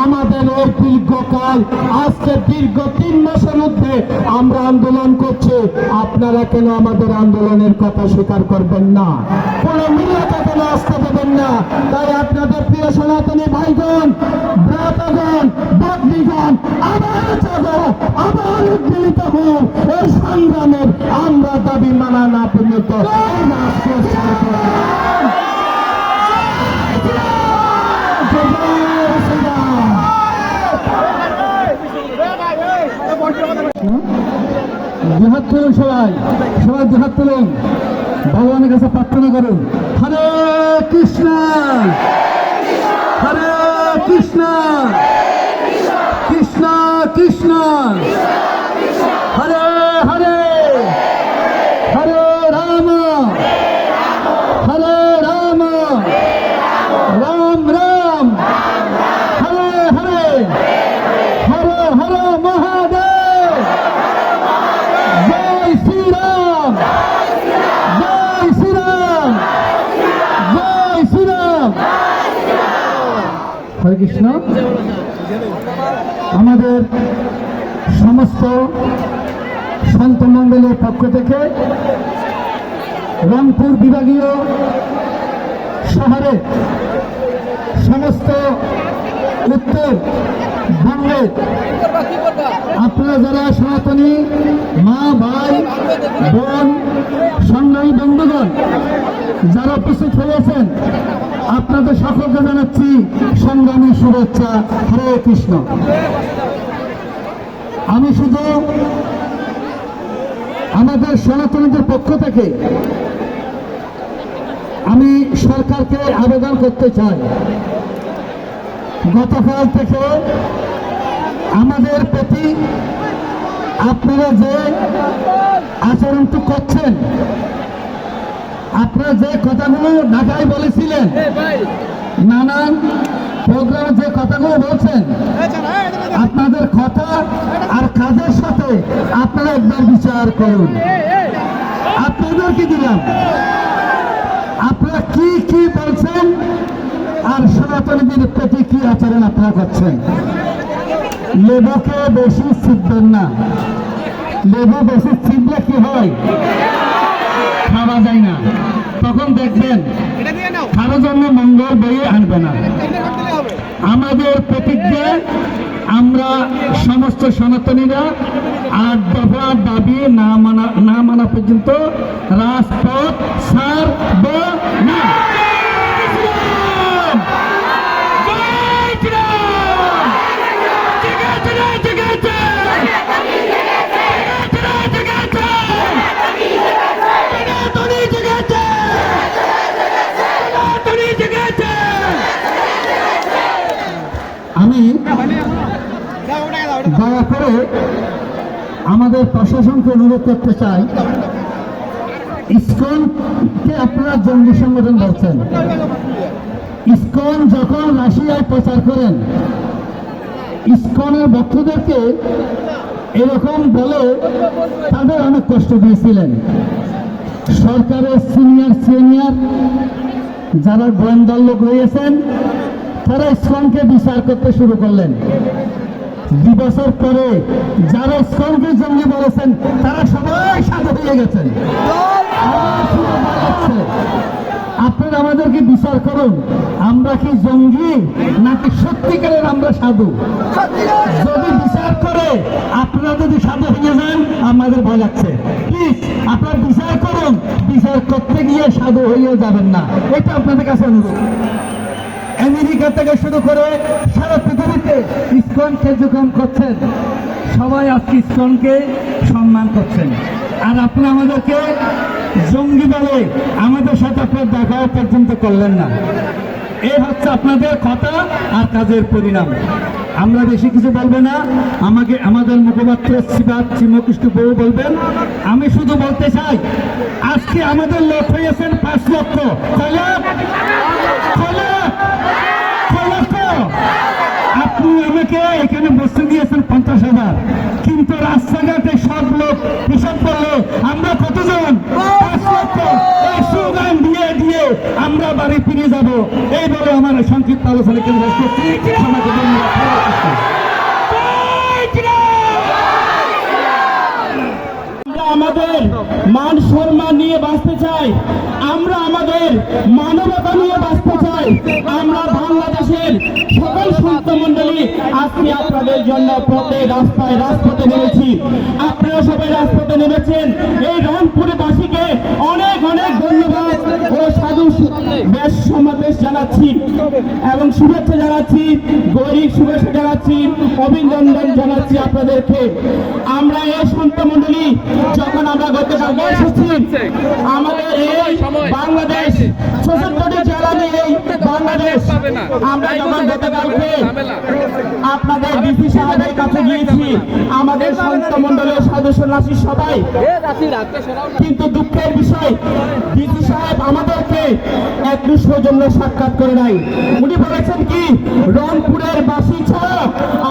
আমাদের ওই দীর্ঘকাল, আজকে দীর্ঘ 3 মাসের মধ্যে আমরা আন্দোলন করছি, আপনারা কেন আমাদের আন্দোলনের কথা স্বীকার করবেন না? কোনো মিলাতে কেন আসতে দেবেন না? তাই আপনাদের প্রিয় সনাতনী ভাইগণ, ভ্রাতাগণ, ভগ্নীগণ, আবার জাগো, আবার উদ্বেলিত হোক। এই সংগ্রামের আমরা দাবি মানা না পর্যন্ত দুহাত তুলুন, সবাই সবাই দুহাত তুলুন, ভগবানের কাছে প্রার্থনা করুন। হরে কৃষ্ণ, হরে কৃষ্ণ, কৃষ্ণ কৃষ্ণ, হরে হরে, হরে রাম, হরে রাম, রাম রাম, হরে হরে, হরে হরে মহাদেব। জয় শ্রীরাম, জয় শ্রীরাম, জয় শ্রীরাম। হরে কৃষ্ণ। আমাদের সমস্ত সন্ত মণ্ডলের পক্ষ থেকে রংপুর বিভাগীয় শহরে সমস্ত উত্তরবঙ্গে আপনারা যারা সনাতনী মা ভাই বোন সংগ্রামী বন্ধুগণ যারা উপস্থিত হয়েছেন, আপনাদের সকলকে জানাচ্ছি সংগ্রামী শুভেচ্ছা। হরে কৃষ্ণ। আমি শুধু আমাদের সনাতনীদের পক্ষ থেকে আমি সরকারকে আবেদন করতে চাই, গতকাল থেকে আমাদের প্রতি আপনারা যে আচরণটি করছেন, আপনারা যে কথাগুলো ঢাকায় বলেছিলেন, নানান প্রোগ্রামে যে কথাগুলো বলছেন, আপনাদের কথা আর কাজের সাথে আপনারা একবার বিচার করুন। আপনাদেরকে দিলাম, আপনারা কি কি বলছেন আর সনাতনীদের প্রতি কি আচরণ আপনারা করছেন। লেবুকে বেশি ছিপবেন না, লেবু বেশি ছিপলে কি হয়, খাওয়া যায় না। তখন দেখবেন কারো জন্য মঙ্গল বয়ে আনবে না। আমাদের প্রতিজ্ঞা, আমরা সমস্ত সনাতনীরা 8 দফা দাবি না মানা পর্যন্ত রাজপথ ছাড়ব না। আমি দয়া করে আমাদের প্রশাসনকে অনুরোধ করতে চাই, ইসকনকে আপনারা জঙ্গি সংগঠন বলছেন। ইসকন যখন রাশিয়ায় প্রচার করেন, ইসকনের ভক্তদেরকে এরকম বলে তাদের অনেক কষ্ট দিয়েছিলেন। সরকারের সিনিয়র যারা গোয়েন্দার লোক রয়েছেন, তারা ইসকনকে বিচার করতে শুরু করলেন। 2 বছর পরে যারা ইসকনকে জঙ্গি বলেছেন, তারা সবাই সাথে হয়ে গেছেন। আপনারা আমাদেরকে বিচার করুন, আমরা কি জঙ্গি নাকি সত্যিকারের আমরা সাধু? যদি বিচার করে আপনারা যদি সাধু হয়ে যান, আমাদের ভয় লাগছে। প্লিজ আপনারা বিচার করুন, বিচার করতে গিয়ে সাধু হয়েও যাবেন না, এটা আপনাদের কাছে অনুরোধ। আমেরিকা থেকে শুরু করে সারা পৃথিবীতে ইসকন কার্যক্রম করছেন, সবাই আজকে ইসকনকে সম্মান করছেন। আর আপনি আমাদেরকে জঙ্গি বলে আমাদের সাথে আপনার দেখাও পর্যন্ত করলেন না। এই হচ্ছে আপনাদের কথা আর কাজের পরিণাম। আমরা বেশি কিছু বলবো না, আমাদের মুখপাত্র শ্রীমকৃষ্ণ বউ বলবেন। আমি শুধু বলতে চাই, আজকে আমাদের লোক হয়েছেন 5 লক্ষ। কয় লাখ? আপনি আমাকে এখানে বসতে দিয়েছেন 50,000, কিন্তু রাস্তাঘাটে সব লোক হিসাব করলে আমরা কতজন? 5 লক্ষ। এই স্লোগান দিয়ে দিয়ে আমরা বাড়ি ফিরে যাব, এই বলে আমার সংক্ষিপ্ত আলোচনা কেন্দ্র করছি। সবাইকে ধন্যবাদ। আমরা আমাদের মান সম্মান নিয়ে বাঁচতে চাই, আমরা আমাদের মানবতা নিয়ে বাঁচতে চাই। আমরা বাংলাদেশের সকল সন্ত মন্ডলী আজকে আপনাদের জন্য প্রত্যেক রাজপথে নেমেছি। আপনারা সবাই রাজপথে নেমেছেন। এই রংপুরে বাসীকে অনেক অনেক ধন্যবাদ ও সাধু বেশ সমাবেশ জানাচ্ছি এবং শুভেচ্ছা জানাচ্ছি, গৌরিক শুভেচ্ছা জানাচ্ছি, অভিনন্দন জানাচ্ছি আপনাদেরকে। আমরা এই সন্ত মন্ডলী যখন আমরা গতকালকে এসেছি, আমাদের এই বাংলাদেশ 64টি জেলা নিয়ে এই বাংলাদেশ, আমরা যখন গতকালকে আপনাদের ডিসি সাহেবের কাছে গিয়েছি, আমাদের সন্ত মন্ডলের সাধু সন্ন্যাসী সবাই, কিন্তু দুঃখের বিষয় ডিসি সাহেব আমাদেরকে একটু সৌজন্য সাক্ষাৎ করে নাই। উনি বলেছেন কি, রংপুরের বাসী ছাড়া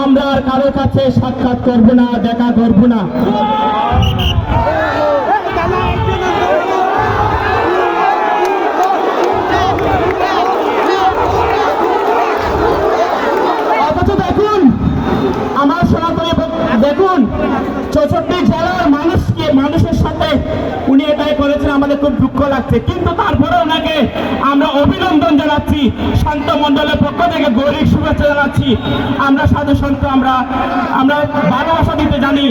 আমরা আর কারোর কাছে সাক্ষাৎ করবো না, দেখা করবো না। অথচ দেখুন আমার সনাতনী, দেখুন 64 জেলার মানুষের সাথে উনি এটাই করেছেন, আমাদের খুব দুঃখ লাগছে। কিন্তু তারপরে ওনাকে আমরা অভিনন্দন জানাচ্ছি, শান্ত মন্ডলের পক্ষ থেকে গৌরিক শুভেচ্ছা জানাচ্ছি। আমরা সাধু সন্ত, আমরা ভালোবাসা দিতে জানি,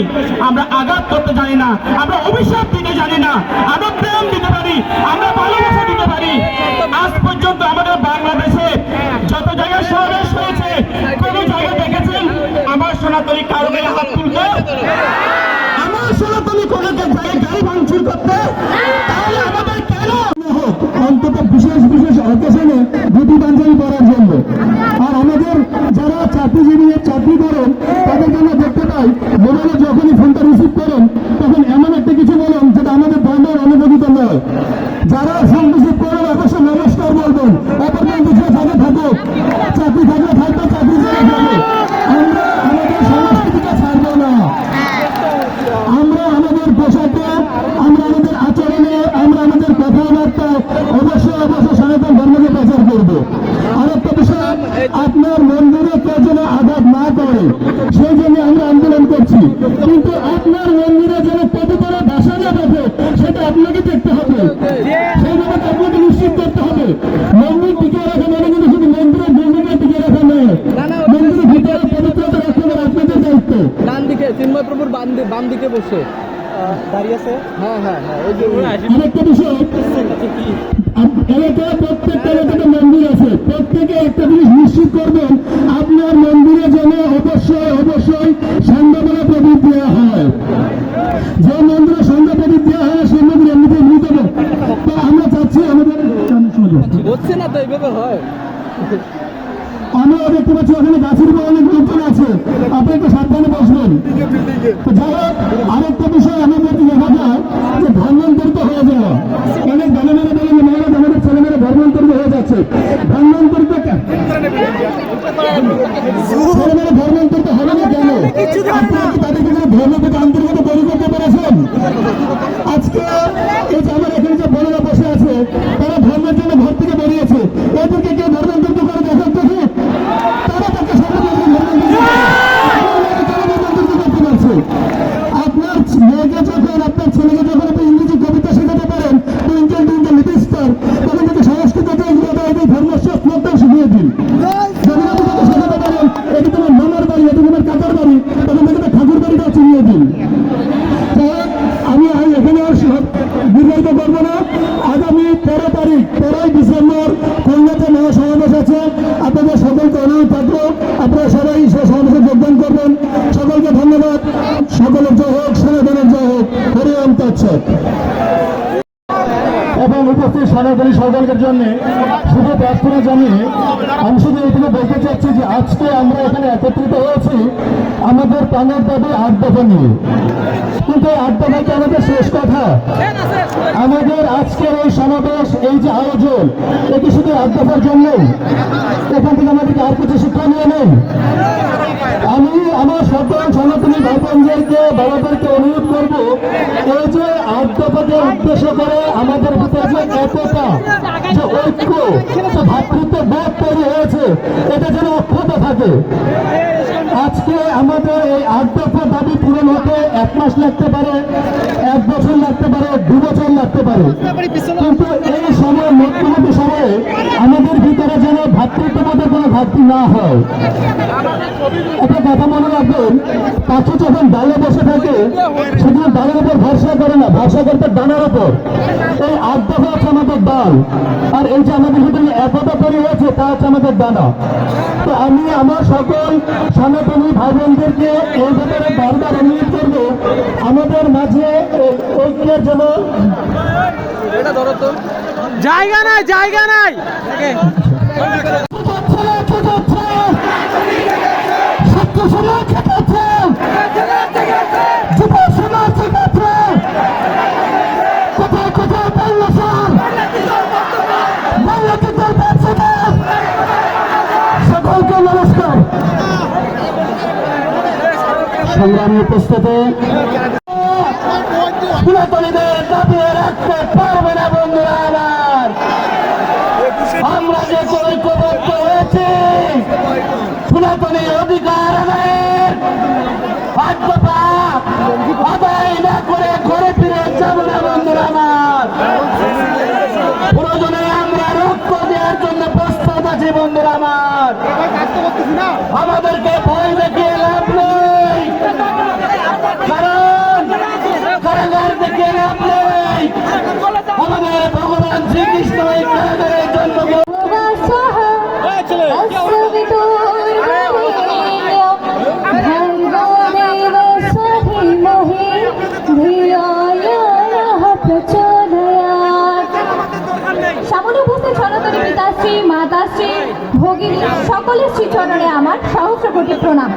আমরা আঘাত করতে জানি না, আমরা অভিশাপ দিতে জানি না, আমরা প্রেম দিতে পারি, আমরা ভালোবাসা দিতে পারি। আজ পর্যন্ত আমাদের বাংলাদেশে যত জায়গায় সমাবেশ হয়েছে, কোন জায়গায় দেখেছেন আমার সনাতনী কারো গায়ে হাত তুলতে? আমার সনাতনী কোনো জায়গায় গাড়ি ভাঙচুর করতে? তাহলে আমাদের কেন অন্তত বিশেষ বিশেষ অকেশনে ধুতি পাঞ্জাবি পরার জন্য। আর আমাদের যারা চাকরিজীবী চাকরি করেন তাদের জন্য দেখতে পাই, মোবাইলে যখনই ফোনটা রিসিভ করেন তখন এমন একটা কিছু বলেন যেটা আমাদের ধর্মের অনুমোদিত নয়। যারা ফোন রিসিভ করেন অবশ্যই নমস্কার বলবেন, অপরজন পিছিয়ে থাকে থাকুক, চাকরি থাকলে থাকবে, চাকরি চলে যাবে। আমরা আমাদের সংস্কৃতিকে ছাড়বো না। আমরা আমাদের পোশাকে, আমরা আমাদের আচরণে, আমরা আমাদের কথাবার্তায় অবশ্যই সনাতন ধর্মকে প্রচার করবো। আরেকটা বিষয়, আপনার মন্দিরে কেউ যেন আঘাত না করে সেই জন্য আমরা আন্দোলন করছি। কিন্তু আপনার মন্দিরে যেন পবিত্র ভাষা না থাকে সেটা আপনাকে দেখতে হবে, সেই ব্যাপারটা আপনাকে নিশ্চিত করতে হবে। মন্দির টিকে রাখা মানে কিন্তু শুধু মন্দিরের বিল্ডিংয়ে টিকে রাখা নয়, মন্দিরের ভিতরে পবিত্রতা রাখতে হবে আপনাদের দায়িত্ব। ডান দিকে চিন্ময় প্রভুর বাম দিকে বসে দাঁড়িয়ে আছে। হ্যাঁ হ্যাঁ হ্যাঁ, ওই যে আরেকটা বিষয়, এলাকায় প্রত্যেকটা এলাকাতে মন্দির আছে, প্রত্যেকে একটা জিনিস নিশ্চিত করবেন আপনার মন্দিরে যেন অবশ্যই সন্ধ্যাবেলা প্রদীপ দেওয়া হয়। যে মন্দিরে সন্ধ্যা প্রদীপ দেওয়া হয় সেই মন্দির এমনিতে মৃত। তো আমরা চাচ্ছি আমাদের হচ্ছে না তো, এইভাবে হয়। আমরা দেখতে পাচ্ছি ওখানে গাছের উপর অনেক লোকজন আছে, আপনি একটু সাবধানে বসবেন। তো যাই হোক, আরেকটা বিষয় আমাদের দেখা যায় যে ধর্মান্তরিত হয়ে যাওয়া, অনেক দানেমেরা বলেন মহিলা আমাদের ছেলেমেয়েরা ধর্মান্তরিত হয়ে যাচ্ছে। ধর্মান্তরিত ছেলেমেয়েরা ধর্মান্তরিত হবে না কেন? আপনারা কি তাদেরকে ধর্ম থেকে আন্তরিকতা তৈরি করতে পেরেছেন? আজকে এই যে আমার এখানে যে বোনেরা বসে আছে, তারা ধর্মের জন্য ঘর থেকে বেরিয়েছে, এদেরকে কেউ ধর্মান্তরিত করে দেখান তো? তারা তাকে আপনার মেয়েকে যখন, আপনার ছেলেকে যখন আপনি ইংরেজি কবিতা শেখাতে পারেন, টুইঙ্কেল টুইঙ্কেল লিটল স্টার, তখন তাকে সংস্কৃত ধর্মশ্লোকটাও শিখিয়ে দিন। যখন আপনি তাকে শেখাতে পারেন এটি তোমার মামার বাড়ি, এটি তোমার কাকার বাড়ি, তখন তাকে ঠাকুর বাড়িটাও চিনিয়ে দিন। আমি এখানে আর দীর্ঘায়িত করবো না। আগামী 13 তারিখ 13 ডিসেম্বর খুলনাতে মহাসমাবেশ আছে। সনাতনী সরকারের জন্য শুভ প্রার্থনা জানিয়ে আমি শুধু এখানে বলতে চাচ্ছি যে আজকে আমরা এখানে একত্রিত হয়েছি আমাদের প্রাণের দাবি 8 দফা নিয়ে। কিন্তু এই 8 দফা কি আমাদের শেষ কথা? আমাদের আজকের এই সমাবেশ, এই যে আয়োজন, এটি শুধু 8 দফার জন্যই? এখান থেকে আমাদেরকে আর কিছু শিক্ষা নিয়ে নেই? আমি আমার সকল সনাতনী ভাই বোনদেরকে, বাবাদেরকে অনুরোধ করব, এই যে 8 দফাকে উদ্দেশ্য করে আমাদের ভিতরে যে একতা, যে ঐক্য, যে ভাতৃত্ব বোধ তৈরি হয়েছে, এটা যেন অক্ষত থাকে। আজকে আমাদের এই 8 দফা দাবি পূরণ হতে 1 মাস লাগতে পারে, 1 বছর লাগতে পারে, 2 বছর লাগতে পারে, কিন্তু এই সময়, মধ্যবর্তী সময়ে আমাদের ভিতরে যেন ভাতৃত্ববোধের কোনো ঘাটতি না হয়। একটা কথা মনে রাখবেন, পাখি যখন ডালে বসে থাকে সেদিন ডালের উপর ভরসা করে না, ভরসা করতে ডানার উপর। এই 8 দফা হচ্ছে আমাদের ডাল, আর এই যে আমাদের ভিতরে একতা তৈরি হয়েছে তা হচ্ছে আমাদের ডানা। তো আমি আমার সকল সনাতনী ভাই বোনদেরকে এই ব্যাপারে বারবার অনুরোধ করব, আমাদের মাঝে ঐক্যের জন্য জায়গা নাই, জায়গা নাই। সকলকে নমস্কার। সংগ্রামী উপস্থিতি, সনাতনীদের দাবি রাখতে পারবে না বন্ধুরা আমার। আমরা যে ঐক্যবদ্ধ হয়েছি সনাতনী অধিকার আদায়ের 8 দফা আদায় না করে ঘরে ফিরে যাব না বন্ধুরা আমার। প্রয়োজনে আমরা রক্ত দেওয়ার জন্য প্রস্তুত আছি বন্ধুরা আমার। আমাদেরকে ভয় দেখিয়ে লাভ নেই, কারণ কারাগার দেখিয়ে লাভ নেই। আমাদের ভগবান শ্রীকৃষ্ণ এই কারাগারের জন্য সামনে উপস্থিত সনাতনী পিতাশ্রী, মাতাশ্রী, ভগিনী সকলের শ্রীচরণে আমার সহস্র কোটি প্রণাম।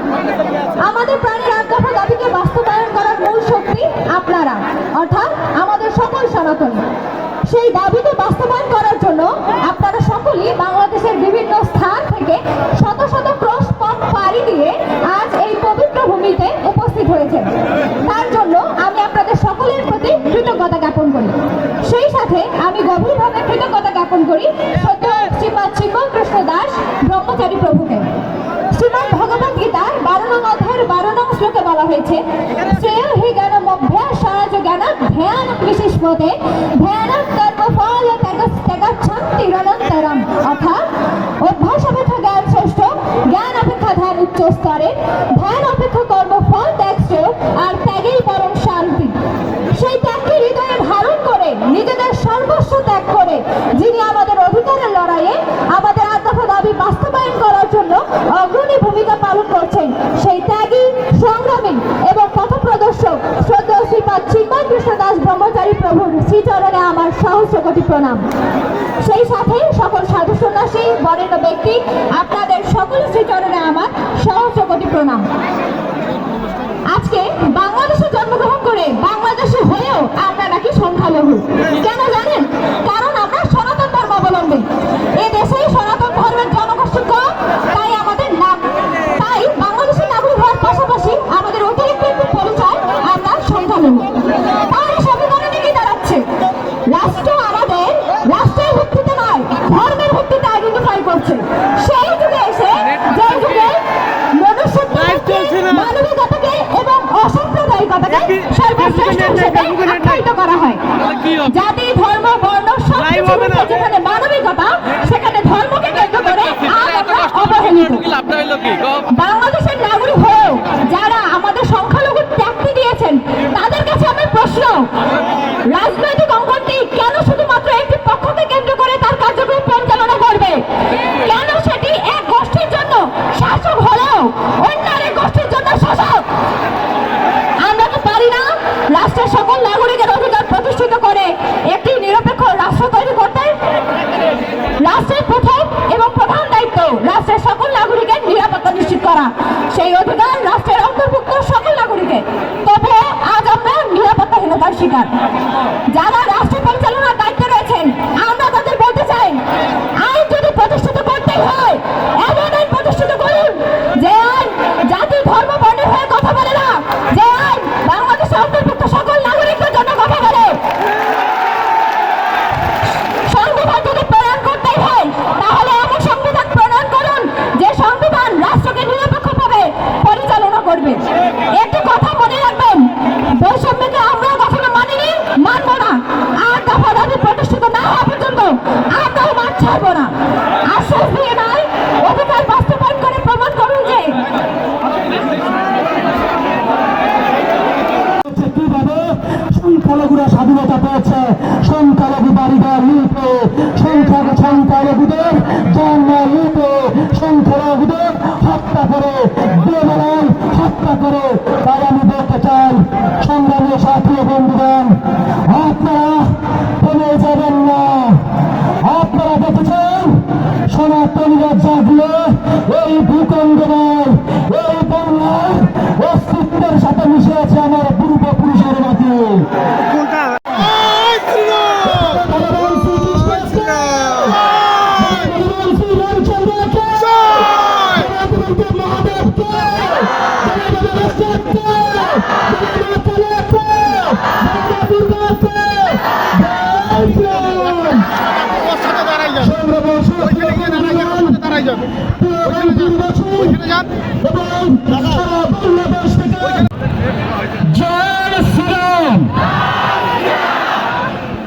আমাদের প্রাণের 8 দফা দাবিকে বাস্তবায়ন করার মূল শক্তি আপনারা, অর্থাৎ আমাদের সকল সনাতনী। সেই দাবিকে বাস্তবায়ন করার জন্য আপনারা সকলেই বাংলাদেশের বিভিন্ন স্থান থেকে শত শত ক্রস পথ পাড়ি দিয়ে আজ এই পবিত্র ভূমিতে উপস্থিত হয়েছেন। তার জন্য আমি আপনাদের সকলের প্রতি কৃতজ্ঞতা জ্ঞাপন করি। সেই সাথে আমি গভীরভাবে কৃতজ্ঞতা জ্ঞাপন করি সত্য শ্রীপাদ চিন্ময় কৃষ্ণ দাস ব্রহ্মচারী প্রভুকে। শ্রীমদ ভগবত গীতার 12 নং অধ্যায়ের 12 নং শ্লোকে বলা হয়েছে, শ্রেয় হি জ্ঞানম অভ্যাসায় জ্ঞান ধ্যান বিশিষ্যতে ধ্যান কর্মফল ত্যাগাচ্ছন্তি অনন্তরম। অর্থাৎ অভ্যাস অপেক্ষা জ্ঞান শ্রেষ্ঠ, জ্ঞান অপেক্ষা ধ্যান উচ্চ স্তরে, ধ্যান অপেক্ষা কর্মফল ত্যাগ শ্রেয়, আর ত্যাগেই পরম শান্তি। সেই ত্যাগকে হৃদয়ে ধারণ করে, নিজেদের সর্বস্ব ত্যাগ করে, যিনি আমাদের অধিকারের লড়াইয়ে আমাদের 8 দফা দাবি বাস্তবায়ন করার জন্য অগ্রণী ভূমিকা পালন করছেন, সেই ত্যাগী, সংগ্রামী এবং পথপ্রদর্শক শ্রদ্ধেয় শ্রীপাদ চিন্ময় কৃষ্ণ দাস ব্রহ্মচারী প্রভুর শ্রীচরণে আমার সহস্র কোটি প্রণাম। সেই সাথে সকল সাধু সন্ন্যাসী, বরেণ্য ব্যক্তি, আপনাদের সকল শ্রীচরণে আমার সহস্র কোটি প্রণাম। আজকে বাংলাদেশে জন্মগ্রহণ করে বাংলাদেশে হয়েও আমরা নাকি সংখ্যালঘু। কেন জানেন? কারণ আমরা সনাতন ধর্মাবলম্বী। এ দেশেই সনাতন ধর্মের জনগোষ্ঠী কম, তাই আমাদের নাম, তাই বাংলাদেশের নাগরিক হওয়ার পাশাপাশি আমাদের অতিরিক্ত একটি পরিচয়, আমরা সংখ্যালঘু। তাহলে সংবিধানে কি দাঁড়াচ্ছে? রাষ্ট্র আমাদের রাষ্ট্রের ভিত্তিতে নয়, ধর্মের ভিত্তিতে আইডেন্টিফাই করছে। সেই যুগে এসে, যে যুগে মানবিকতাকে এবং অসাম্প্রদায়িকতাকে সর্বশ্রেষ্ঠ হিসেবে আখ্যায়িত করা হয়। জাতি, ধর্ম, বর্ণ যেখানে মানবিকতা, সেখানে ধর্মকে কেন্দ্র করে আমরা অবহেলিত। বাংলাদেশের নাগরিক হয়েও যারা আমাদের সংখ্যালঘু ত্যাগটি দিয়েছেন, তাদের কাছে আমার প্রশ্ন, রাজনৈতিক অঙ্গনটি কেন শুধুমাত্র একটি পক্ষকে কেন্দ্র করে তার কার্যক্রম পরিচালনা করবে? কেন সেটি এক গোষ্ঠীর জন্য শাসক হলেও অন্য আরেক গোষ্ঠীর জন্য শাসক? আমরা কি পারি না রাষ্ট্রের সকল নাগরিকের অধিকার প্রতিষ্ঠিত করে একটি নিরপেক্ষ রাষ্ট্র তৈরি করতে? রাষ্ট্রের প্রথম এবং প্রধান দায়িত্ব রাষ্ট্রের সকল নাগরিকের নিরাপত্তা নিশ্চিত করা। সেই অধিকার রাষ্ট্রের অন্তর্ভুক্ত সকল নাগরিকের। তবে আজ আমরা নিরাপত্তাহীনতার শিকার। যারা রাষ্ট্র পরিচালনার দায়িত্বে রয়েছেন, আমরা তাদের বলতে চাই, আইন যদি প্রতিষ্ঠিত করতেই হয়, এমন আইন প্রতিষ্ঠিত করুন যে আইন জাতি ধর্ম বর্ণের হয়ে কথা বলে না, যে আইন বাংলাদেশের অন্তর্ভুক্ত সকল নাগরিকদের জন্য কথা বলে। সংবিধান যদি প্রণয়ন করতেই হয়, তাহলে এমন সংবিধান প্রণয়ন করুন যে সংবিধান রাষ্ট্রকে নিরপেক্ষভাবে পরিচালনা করবে। একটি কথা মনে রাখবেন, বৈষম্যকে আমরা কখনো মানিনি, মানব না। আর দফা দাবি প্রতিষ্ঠিত না হওয়া পর্যন্ত আমরাও মান ছাড়ব না। আশ্বাস দিয়ে নয়, অধিকার বাস্তবায়ন করে প্রমাণ করুন যে কিভাবে সংখ্যালঘুরা স্বাধীনতা পেয়েছে। সংখ্যালঘু বাড়িঘর লুটে, সংখ্যালঘুদের জন্ম লুটে, সংখ্যালঘুদের হত্যা করে, বেমানান হত্যা করে। তাই আমি বলতে চাই, সংগ্রামী সাথী ও বন্ধুগণ, আপনারা থেমে যাবেন না। আপনারা দেখেছেন সনাতনীরা জাগলে এই ভূখণ্ডের, এই বাংলার অস্তিত্বের সাথে মিশে আছে আমার পূর্বপুরুষের মাটি। ভগবান শ্রীকৃষ্ণকে, ভগবান শ্রীরামচন্দ্রকে, ভগবান মহাদেবকে, ভগবান শিবকে, ভগবান কালীকে, ভগবান দুর্গাকে জয় শ্রীরাম। সংগ্রামী সাথী ও বন্ধুগণ, পূর্বপুরুষবাসী এবং সারা বাংলাদেশ থেকে জয় শ্রীরাম।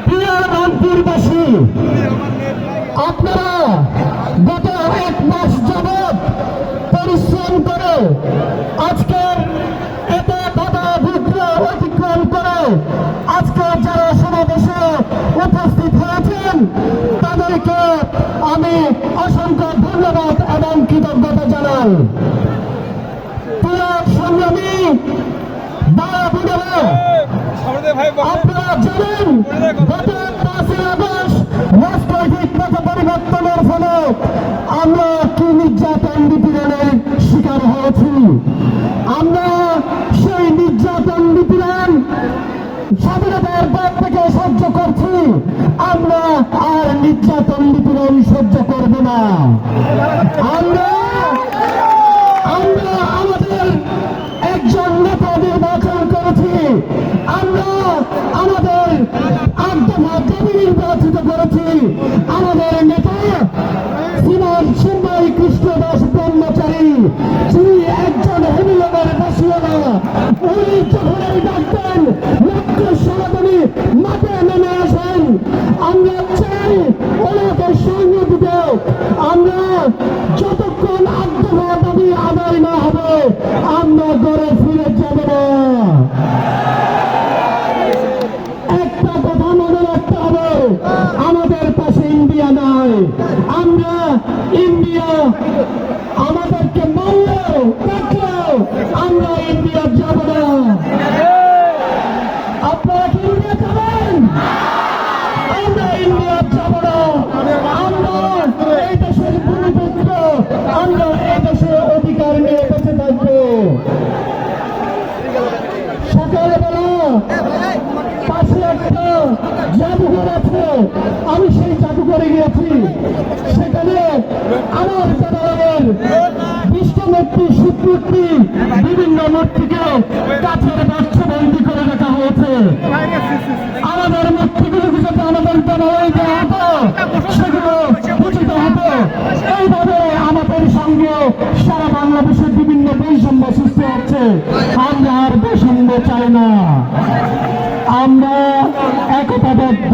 প্রিয় রংপুরবাসী, আপনারা গত 1 মাস যাবৎ পরিশ্রম করে আজকের এত বাধা বিঘ্ন অতিক্রম করে আজকে যারা সমাবেশে উপস্থিত হয়েছেন, তাদেরকে আমি অসংখ্য ধন্যবাদ এবং কৃতজ্ঞতা জানাই। প্রিয় সংগ্রামী ভাই বোনেরা, আপনারা জানেন গত 5ই আগস্ট রাজনৈতিক পথ পরিবর্তনের ফলে আমরা কি নির্যাতন নিপীড়নের শিকার হয়েছি। আমরা সেই নির্যাতন নিপীড়ন স্বাধীনতার পর থেকে সহ্য করছি। আমরা আর নির্যাতন নিপীড়ন সহ্য করব না। আমরা আমাদের একজন নেতা নির্বাচন করেছি। আমরা আমাদের 8 দফা দাবি নির্বাচিত করেছি। আমাদের নেতা শ্রীমান সিম্বাই কৃষ্ণ দাস ব্রহ্মচারী, যিনি একজন হেমিলনের বাসিন্দা, উনি যখনই ডাকতেন লক্ষ সনাতনী মাঠে নেমে আসেন। আমরা চাই ওনাকে সঙ্গে দিতে। আমরা যতক্ষণ 8 দফা দাবি আদায় না হবে, আমরা ঘরে ফিরে যাব না। একটা কথা মনে রাখতে হবে, আমাদের পাশে ইন্ডিয়া নাই। আমরা ইন্ডিয়া আমাদেরকে মারলেও কাটলেও আমরা ইন্ডিয়া যাব না। আপনারা কি ইন্ডিয়া যাবেন? আমরা ইন্ডিয়া যাব না। আমরা এই দেশের ভূমিপুত্র, আমরা এই দেশের অধিকার নিয়ে বেঁচে থাকবো। সকালবেলা পাশে একটা জাদুঘর আছে, আমি সেই জাদুঘরে গিয়েছি। সেখানে আমার জনগণের বিষ্ণু মূর্তি, শিব মূর্তি, বিভিন্ন মূর্তিকে কাঠের বাক্সবন্দি করে রাখা হয়েছে। আমাদের মূর্তিগুলোকে যাতে আমাদের জনগণ দেওয়া হতো, সেগুলো উচিত হতো। এইভাবে আমাদের সঙ্গে সারা বাংলাদেশের বিভিন্ন বৈষম্য সৃষ্টি হচ্ছে। আমরা আর বৈষম্য চাই না। আমরা একতাবদ্ধ।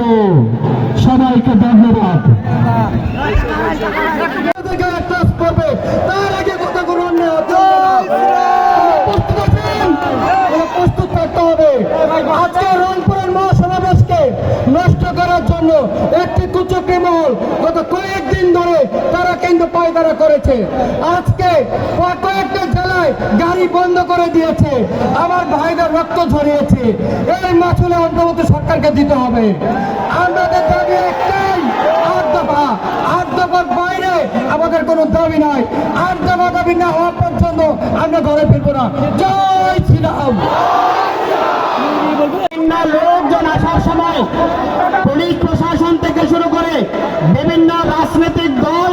সবাইকে ধন্যবাদ। তার আগে কথা বলুন, প্রস্তুত থাকতে হবে। আজকে রংপুরের মহাসমাবেশকে নষ্ট করার জন্য একটি কুচক্রী মহল গত কয়েকদিন ধরে তারা কিন্তু পায়তারা করেছে। আজকে কয়েকটা জেলায় গাড়ি বন্ধ করে দিয়েছে, আমার ভাইদের রক্ত ঝরিয়েছে। এই মাসুলে অন্তর্বর্তী সরকারকে দিতে হবে। আমাদের দাবি একটাই, দফা। 8 দফার বাইরে আমাদের কোনো দাবি নাই। 8 দফা দাবি না হওয়া পর্যন্ত আমরা ঘরে ফিরবো না। জয় শ্রীরাম। বিভিন্ন লোকজন আসার সময় পুলিশ প্রশাসন থেকে শুরু করে বিভিন্ন রাজনৈতিক দল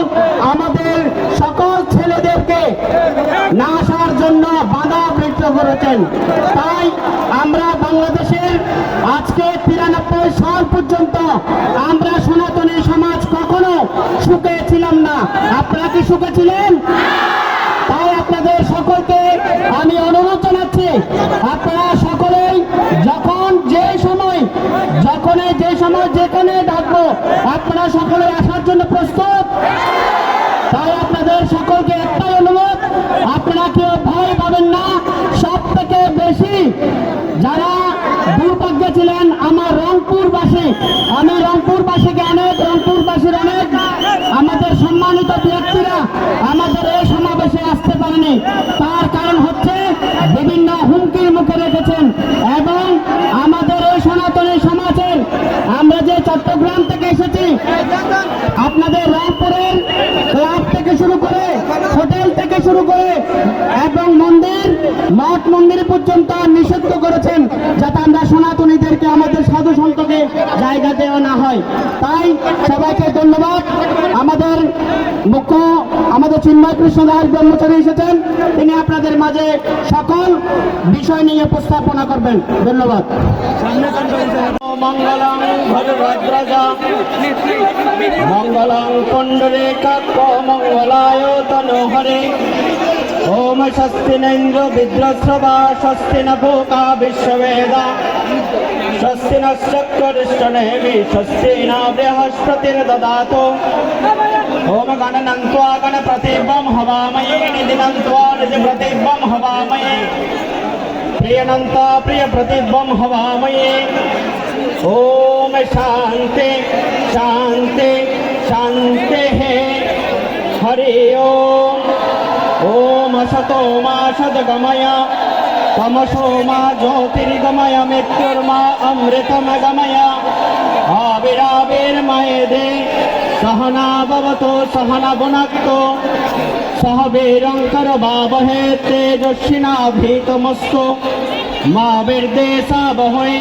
আমাদের সকল ছেলেদেরকে না আসার জন্য বাধা বৃত্ত করেছেন। তাই আমরা বাংলাদেশের আজকে 93 সাল পর্যন্ত আমরা সনাতনী সমাজ কখনো সুখে ছিলাম না। আপনারা কি সুখে ছিলেন? তাই আপনাদের সকলকে আমি অনুরোধ জানাচ্ছি, আপনারা সকলেই যখন যে সময় যেখানে ডাকবো আপনারা সকলে আসার জন্য প্রস্তুত। তাই আপনাদের সকলকে একটাই অনুরোধ, আপনারা কেউ ভয় পাবেন না। সব থেকে বেশি যারা দুর্ভাগ্যে ছিলেন আমার রংপুরবাসী, আমি রংপুরবাসীকে রংপুরবাসীর অনেক আমাদের সম্মানিত ব্যক্তিরা আমাদের এই সমাবেশে আসতে পারেনি। তার কারণ হচ্ছে বিভিন্ন হুমকির মুখে রেখেছেন এবং আমাদের এই সনাতনী সমাজের আমরা যে চট্টগ্রাম থেকে এসেছি, আপনাদের রংপুরের ক্লাব থেকে শুরু করে হোটেল থেকে শুরু করে এবং মঠ মন্দির পর্যন্ত নিষিদ্ধ করেছেন যাতে আমরা সনাতনীদেরকে আমাদের সাধু সন্তকে জায়গা দেওয়া না হয়। তাই সবাইকে ধন্যবাদ। আমাদের চিন্ময় কৃষ্ণ দাস ব্রহ্মচারী এসেছেন, তিনি আপনাদের মাঝে সকল বিষয় নিয়ে উপস্থাপনা করবেন। ধন্যবাদ। মঙ্গলং ভদ্ররাজা মঙ্গলং কুণ্ডলে কাক্ষ মঙ্গলায় তনোহরে ওম স্বস্তি ন ইন্দ্র বিদ্রস্রবা স্বস্তি ন ভূকা বিশ্ববেদা স্বস্তি নশ্চক্রদৃষ্টনেমি স্বস্তি ন বৃহস্পতির্দদাতু ওম গণনন্ত্বা গণপতিবং হবামহে নিধিনন্ত্বা নিধিপ্রতিবং হবামহে প্রিয়নন্তা প্রিয়প্রতিবং হবামহে। ओम शांति शांति शांति है हरि ओम असतो मा सद्गमय तमसो मा ज्योतिर्गमय मृत्युर्मा अमृतमगमय आविराविर्मयेदे सहना भवतु सहना भुनक्तु सह वीरं करवावहै तेजस्विनाभीतमस्तु मा विद्वेषावहै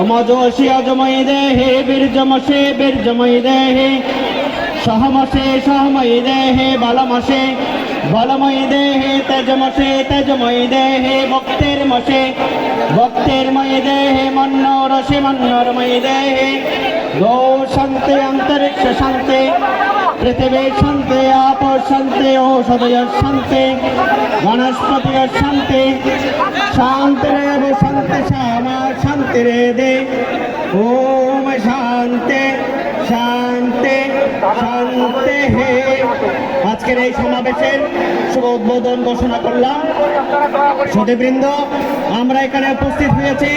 अमजोषि अजमयि देहे बीर्जमसे बीर्जमयि देहे सहमसे सहमयि देहे बलमसे बलमयि देहे तेजमसे तेजमयि देहे भक्तिर्मसे भक्तिर्मयि देहे मन्नोरसि मन्नोरमयि देहे गो शान्ति अंतरिक्ष शान्ति पृथिवी शान्ति आप शान्ति औषधय शान्ति वनस्पति शान्ति शान्तिरेव शान्ति श्यामा शान्तिरेदे ओम शान्ति शान्ति शान्ति হে। আজকের এই সমাবেশের শুভ উদ্বোধন ঘোষণা করলাম। সুধীবৃন্দ, আমরা এখানে উপস্থিত হয়েছি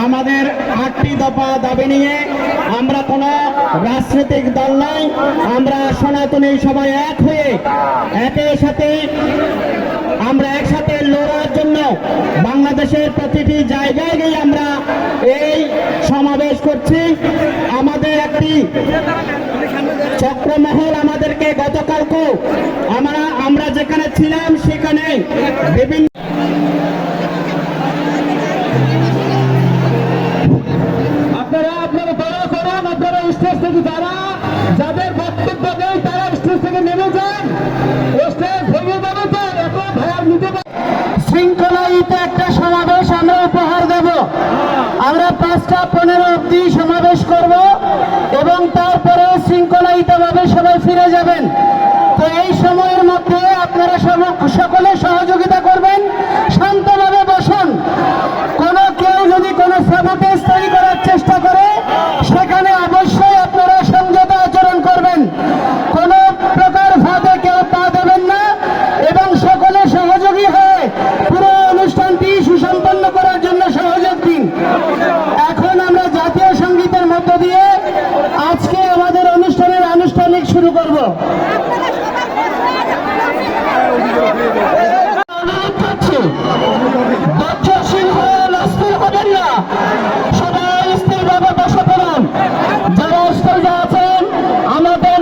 আমাদের 8টি দফা দাবি নিয়ে। আমরা কোনো রাজনৈতিক দল নাই, আমরা সনাতনী সবাই এক হয়ে একের সাথে আমরা একসাথে লড়ার জন্য বাংলাদেশের প্রতিটি জায়গায় গিয়ে আমরা এই সমাবেশ করছি। আমাদের একটি চক্রমহল আমাদেরকে গতকালকে আমরা যেখানে ছিলাম সেখানে বিভিন্ন আপনারা দয়া করুন, আপনারা স্টেজ থেকে যাদের বক্তব্য নেই তারা স্টেজ থেকে নেমে যান। স্টেজ ভেঙে যাবে তো এখন ভাইয়ার নিতে শৃঙ্খলায়িত একটা সমাবেশ আমরা উপহার দেব। আমরা 5টা 15 অবধি সমাবেশ করব এবং তারপরে শৃঙ্খলায়িতভাবে সবাই ফিরে যাবেন। তো এই সময়ের মধ্যে আপনারা সকলে সহযোগিতা করবেন, শান্তভাবে বসুন। কেউ যদি কোনো সাবোটেজ তৈরি করার চেষ্টা করে সেখানে অবশ্যই আপনারা সংযত আচরণ করবেন। কোনো প্রকার ফাঁদে কেউ পা দেবেন না এবং সকলে সহযোগী হয়ে পুরো অনুষ্ঠানটি সুসম্পন্ন করার জন্য সহযোগ দিন। এখন আমরা জাতীয় সঙ্গীতের মধ্য দিয়ে আজকে আমাদের অনুষ্ঠানের আনুষ্ঠানিক শুরু করব। সবাই স্থিরভাবে বসে পড়ুন। যারা স্থির আছেন আমাদের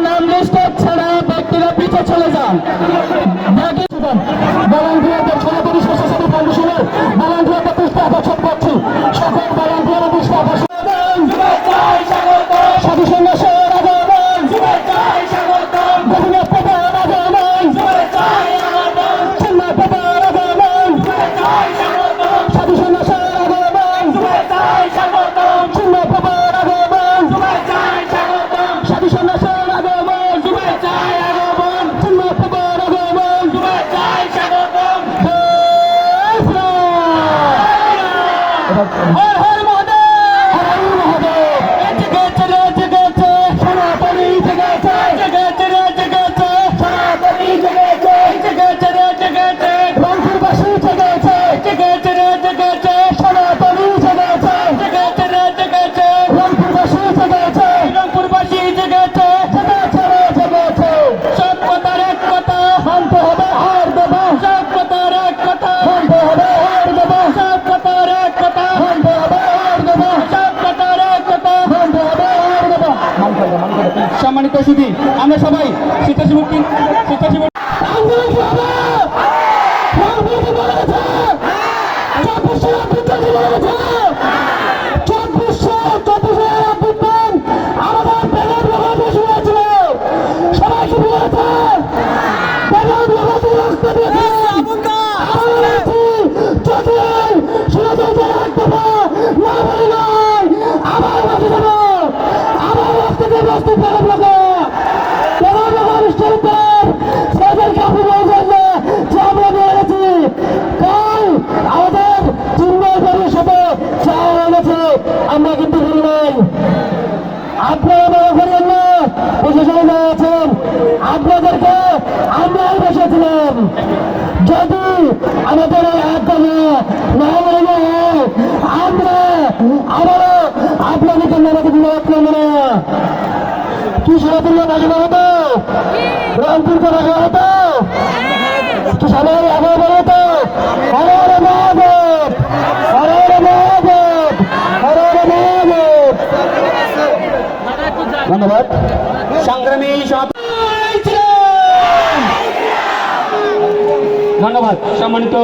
হর হর মহাদেব, হর মহাদেব, জেগেছে রে জেগেছে, সনাতনী জেগেছে, জেগেছে রে জেগেছে, সনাতনী জেগেছে, জেগেছে রে জেগেছে, রংপুরবাসী জেগেছে, জেগেছে রে জেগেছে, সনাতনী জেগেছে, জেগেছে রে জেগেছে, রংপুরবাসী জেগেছে, রংপুরবাসী জেগেছে, জেগেছে রে জেগেছে। সব কথার এক কথা, মানতে হবে হার দেব, সব কথার এক কথা, মানতে হবে হার দেব, সব কথার এক কথা, মানতে হবে হার দেব, সব কথার এক কথা, মানতে হবে হার দেব। সম্মানিত সুধী, আমরা সবাই স্বেচ্ছাসেবক আন্দোলন হবে। রাজনীতি বলে গেছে, 24 অভ্যুত্থান বলে গেছে, 24 অভ্যুত্থান আমাদের ব্যালট ব্যবহার শুরু হয়েছিল। সবাইকে বলেছে ব্যালট ব্যবহার রক্ত দিয়েছে। আমরা আছি, যদি ষড়যন্ত্র রাখতে না বলি নয়, আবার বাঁচে যাব, আবার রক্ত দিয়ে বস্তু ব্যালট ব্যবহার আমরা কিন্তু ভুলি নাই। আপনারা মনে করেন না প্রশাসনে আছেন, আপনাদেরকে আমরাই বসেছিলাম। যদি আমাদের না হয় আমরা আবারও আপনাদেরকে আমাকে বিরোধ করবো না। কি সনাতনীয় রাখা হতো, রংপুরকে রাখা হতো, কি সবাই আগে বলে তো হরে মহাদেব, হরে মহাদেব, হরে মহাদেব। ধন্যবাদ। সংগ্রামী ধন্যবাদ। সম্মানিত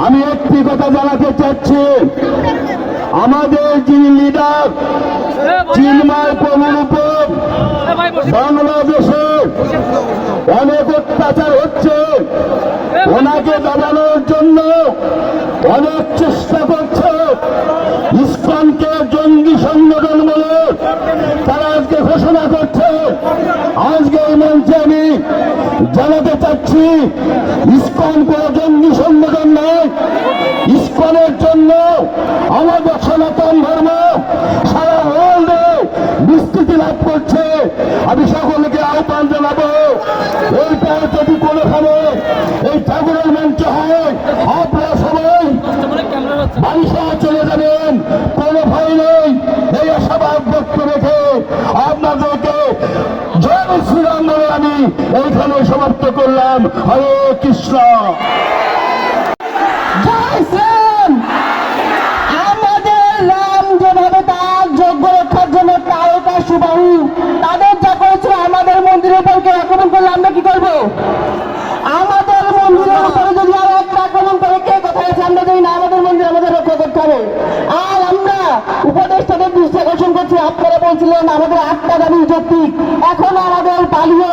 আমি একটি কথা জানাতে চাচ্ছি, আমাদের যিনি লিডার চিন্ময় প্রভুর উপর বাংলাদেশে অনেক অত্যাচার হচ্ছে, ওনাকে দাবানোর জন্য অনেক চেষ্টা করছে। ইসকনকে জঙ্গি সংগঠন বলে তারা আজকে ঘোষণা করছে। আজকে এই মঞ্চে আমি জানাতে চাচ্ছি, ইসকন কোন জঙ্গি সংগঠন নয়। ইসকনের জন্য আমাদের সনাতন ধর্ম সারা ওয়ার্ল্ডে বিস্তৃতি লাভ করছে। আমি সকলকে আহ্বান জানাবো, এইটা যদি কোনোখানে এই ঠাকুরের মঞ্চ হয়, আপনারা সবাই বাড়িসহ চলে যাবেন, কোনো ভয় নেই। এই আশাবাদ ব্যক্ত রেখে আপনাদেরকে জয় শ্রীরাম বলে আমি এইখানে সমাপ্ত করলাম। হরে কৃষ্ণ। জয় শ্রীরাম। আমাদের রাম যেভাবে তার যজ্ঞ রক্ষার জন্য তারকা সুবাহু তাদের যা করেছিল, আমাদের মন্দিরের উপর কেউ আক্রমণ করলে আমরা কি করবো? আমাদের মন্দিরের উপরে যদি আর একটা আক্রমণ করে, কে কোথায় আছে আমরা জানি না। আমাদের মন্দির আমাদের রক্ষা করতে হবে। আর আমরা উপদেষ্টাদের দৃষ্টি আকর্ষণ করছি, আপনারা বলছিলেন আমাদের 8টা দাবি যৌক্তিক। এখন আমাদের পালীয়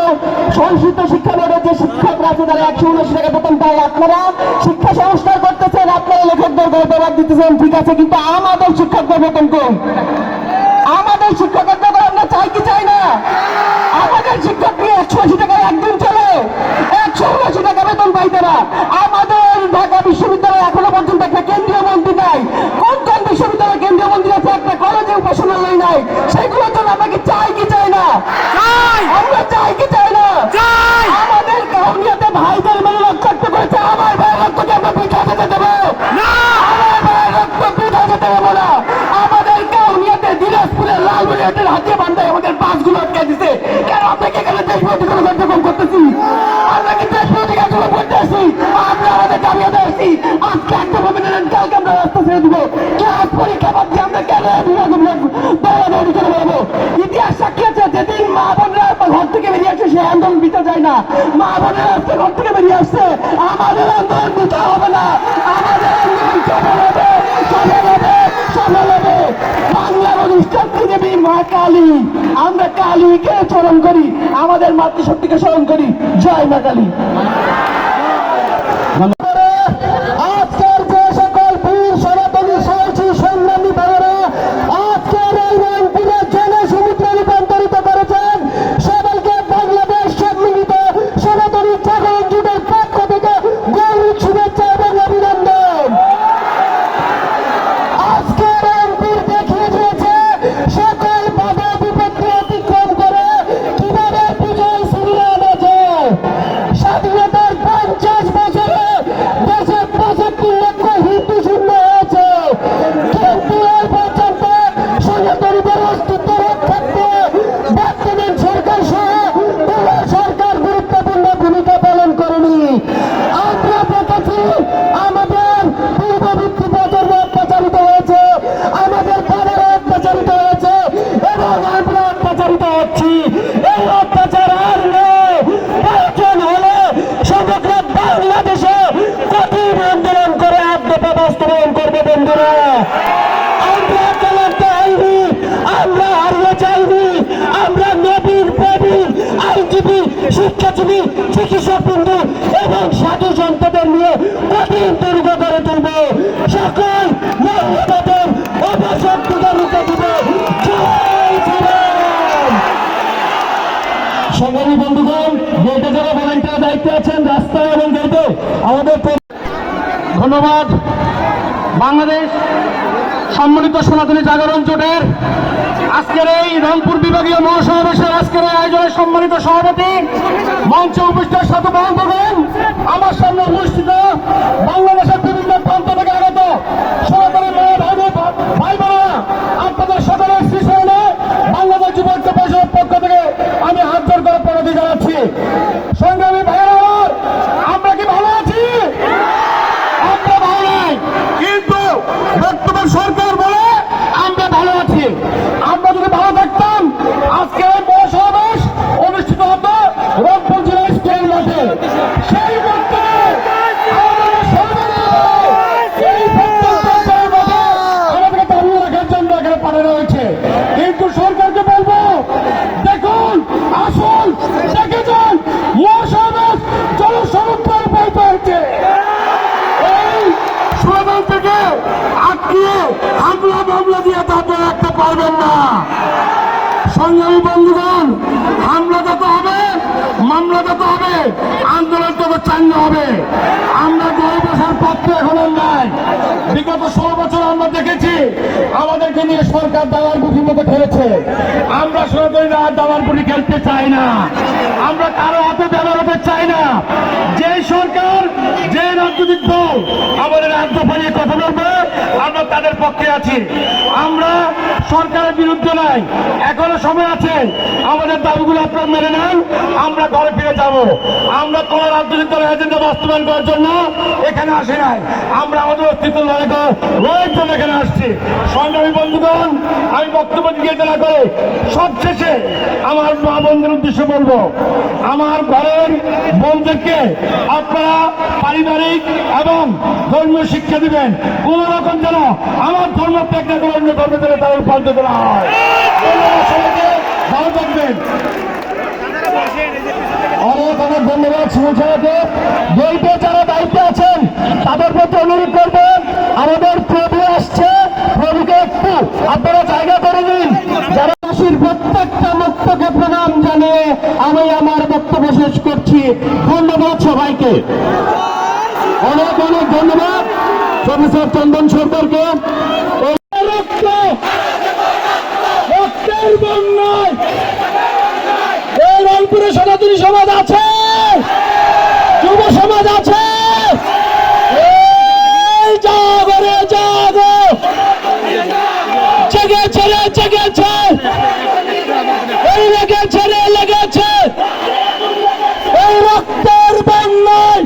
সংস্কৃত শিক্ষা বোর্ডের যে শিক্ষকরা আছে তারা 179 টাকা বেতন পায়। আপনারা শিক্ষা সংস্কার করতেছেন, আপনারা লেখকদের গল্পবাদ দিতেছেন, ঠিক আছে, কিন্তু আমাদের শিক্ষকদের বেতন কম। আমাদের শিক্ষকের বেতন আমরা চাই কি চাই না? আমাদের শিক্ষক নিয়ে 180 টাকায় একদিন চলে, 179 টাকা বেতন পাই তারা। আমাদের ঢাকা বিশ্ববিদ্যালয় এখনো পর্যন্ত একটা কেন্দ্রীয় মন্ত্রী নাই। কোন কোন বিশ্ববিদ্যালয় কেন্দ্রীয় মন্ত্রী আছে, একটা কলেজে উপাসনালয় নাই। সেগুলোর জন্য আমরা কি চাই কি চাই না? আমরা চাই কি চাই না? আমাদের কাউনিয়াতে ভাইদের মেরে রক্তাক্ত করেছে, আমার ভাইয়ের রক্তকে আমরা পিঠা খেতে দেবো না। আমার ভাইয়ের রক্ত পিঠা খেতে দেবো না। আমাদের কাউনিয়াতে দিনাজপুরের লালমনিরহাটের হাতিয়ে বান্ধায় আমাদের বাসগুলো আটকে দিতে। কেন আমরা কি এখানে দেশ বিরোধী কোনো কার্যক্রম করতেছি? আমরা কি দেশ বিরোধী কার্যক্রম করতে আসি? আমরা আমাদের দাবি আদায় আসছি। আজকে একটা পারমানেন্ট, কালকে আমরা রাস্তা ছেড়ে দিব। ক্লাস পরীক্ষা বাদ দিয়ে আমরা কেন দৌড়াদৌড়ি করে বেরোবো? ইতিহাস সাক্ষী আছে, যেদিন মা বোনরা ঘর থেকে বেরিয়ে আসছে সে আন্দোলন বিতে যায় না। মা বোনেরা আজকে ঘর থেকে বেরিয়ে আসছে, আমাদের আন্দোলন বিতে হবে না। আমাদের আন্দোলন সফল হবে, সফল হবে, সফল হবে। বাংলার অধিষ্ঠাত্রী দেবী মা কালী, আমরা কালীকে স্মরণ করি, আমাদের মাতৃশক্তিকে স্মরণ করি। জয় মা কালী। আজকের যে সকল বীর সনাতনী সাহসী সংগ্রামী ভাইয়েরা আজকের এই রংপুরের জনসমুদ্রে রূপান্তরিত করেছেন, সবাইকে বাংলাদেশ সম্মিলিত সনাতনী জাগরণ জোটের পক্ষ থেকে গৌরব শুভেচ্ছা এবং অভিনন্দন। চিকিৎসা বিন্দু এবং সাধু সন্তদের নিয়ে কঠিন দুর্গ করে তুলব, সকল মহিলাদের অপশক্তিকে রুখে দিব। জয় শ্রীরাম। সংগ্রামী বন্ধুগণ, গেটে যারা ভলেন্টিয়ার দায়িত্বে আছেন রাস্তায় এবং গেটে আমাদের ধন্যবাদ। বাংলাদেশ সম্মানিত সনাতনী জাগরণ জোটের আজকের এই রংপুর বিভাগীয় মহাসমাবেশের আজকের এই আয়োজনের সম্মানিত সভাপতি, মঞ্চে উপস্থিত সাথে বন্ধুগণ, আমার সামনে উপস্থিত বাংলাদেশের বিভিন্ন প্রান্ত থেকে আগত সনাতনী ভাই বোনেরা, আপনাদের সকলের শিশুরা বাংলাদেশ যুব ঐক্য পরিষদের পক্ষ থেকে আমি হাত জোর করে প্রণতি জানাচ্ছি। সংগ্রামী ভাইয়েরা, আমরা কি ভালো আছি? আমরা ভালো নাই, কিন্তু বর্তমান সরকার বলে আমরা ভালো আছি। আমরা যদি ভালো থাকতাম আজকে এই মহাসমাবেশ অনুষ্ঠিত হতো রংপুর জেলা স্কুলের মাঠে। সেই বক্তব্যে আমাদের আমাদেরকে দাঁড়িয়ে রাখার জন্য এখানে পাঠানো হয়েছে। কিন্তু সরকারকে বলবো, দেখুন আসুন দেখে যান মহাসমাবেশ জনসমুদ্রে পরিণত হয়েছে। এই সমাবেশ থেকে আটকিয়ে হামলা মামলা দিয়ে তাদের রাখতে পারবেন না। সংগ্রামী বন্ধুগণ, হামলা যত হবে, মামলা যত হবে, আন্দোলন তত চাঙ্গ হবে। আমরা ঘরে বসার পক্ষে এখন আর নাই। বিগত 16 বছর আমরা দেখেছি আমাদেরকে নিয়ে সরকার দালার বুটির মতো খেলেছে। আমরা সরকারিরা দালার বুটি খেলতে চাই না, আমরা কারো হাতে দালার হতে চাই না। যে সরকার, যে রাজনৈতিক দল আমাদের রাজ্য নিয়ে কথা বলবে, আমরা তাদের পক্ষে আছি। আমরা সরকারের বিরুদ্ধে নাই, এখনো সময় আছে। আমাদের দাবিগুলো আপনারা মেনে নেন, আমরা ঘরে ফিরে যাব। আমরা কোন রাজনৈতিক দলের এজেন্ডা বাস্তবায়ন করার জন্য এখানে আসি নাই, আমরা আমাদের অস্তিত্ব লড়াইয়ের জন্য এখানে আসছি। সংগ্রামী বন্ধুগণ, আমি বক্তব্য দিয়ে না করে সবশেষে আমার মা বন্ধুর উদ্দেশ্যে বলবো, আমার ঘরের বোনদেরকে আপনারা পারিবারিক এবং ধর্মীয় শিক্ষা দিবেন। কোন রকম যেন আমার ধর্ম ত্যাগ না করে অন্য ধর্মের জন্য তাদের রূপান্তর করা হয়। সবাইকে ভালো থাকবেন। অনেক অনেক ধন্যবাদ। শুভেচ্ছাকে গেইটে যারা দায়িত্বে আছেন তাদের প্রতি অনুরোধ করবেন, আমাদের প্রভু আসছে, প্রভুকে একটু আপনারা জায়গা করে দিন। যারা কাশীর প্রত্যেকটা মুক্তকে প্রণাম জানিয়ে আমি আমার বক্তব্য শেষ করছি। ধন্যবাদ সবাইকে, অনেক অনেক ধন্যবাদ প্রফেসর চন্দন সরকারকে। রক্তের বন্যায় এই রংপুরে সনাতনী সমাজ আছে, যুব সমাজ আছে। এই জাগো রে জাগো, জেগেছে রে জেগেছে, এই লেগেছে রে লেগেছে, এই রক্তের বন্যায়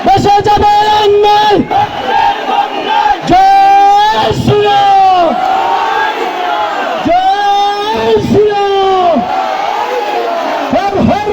দেশে যাবে অন্যায়। জয় শ্রীরাম, জয় শ্রীরাম, হর হর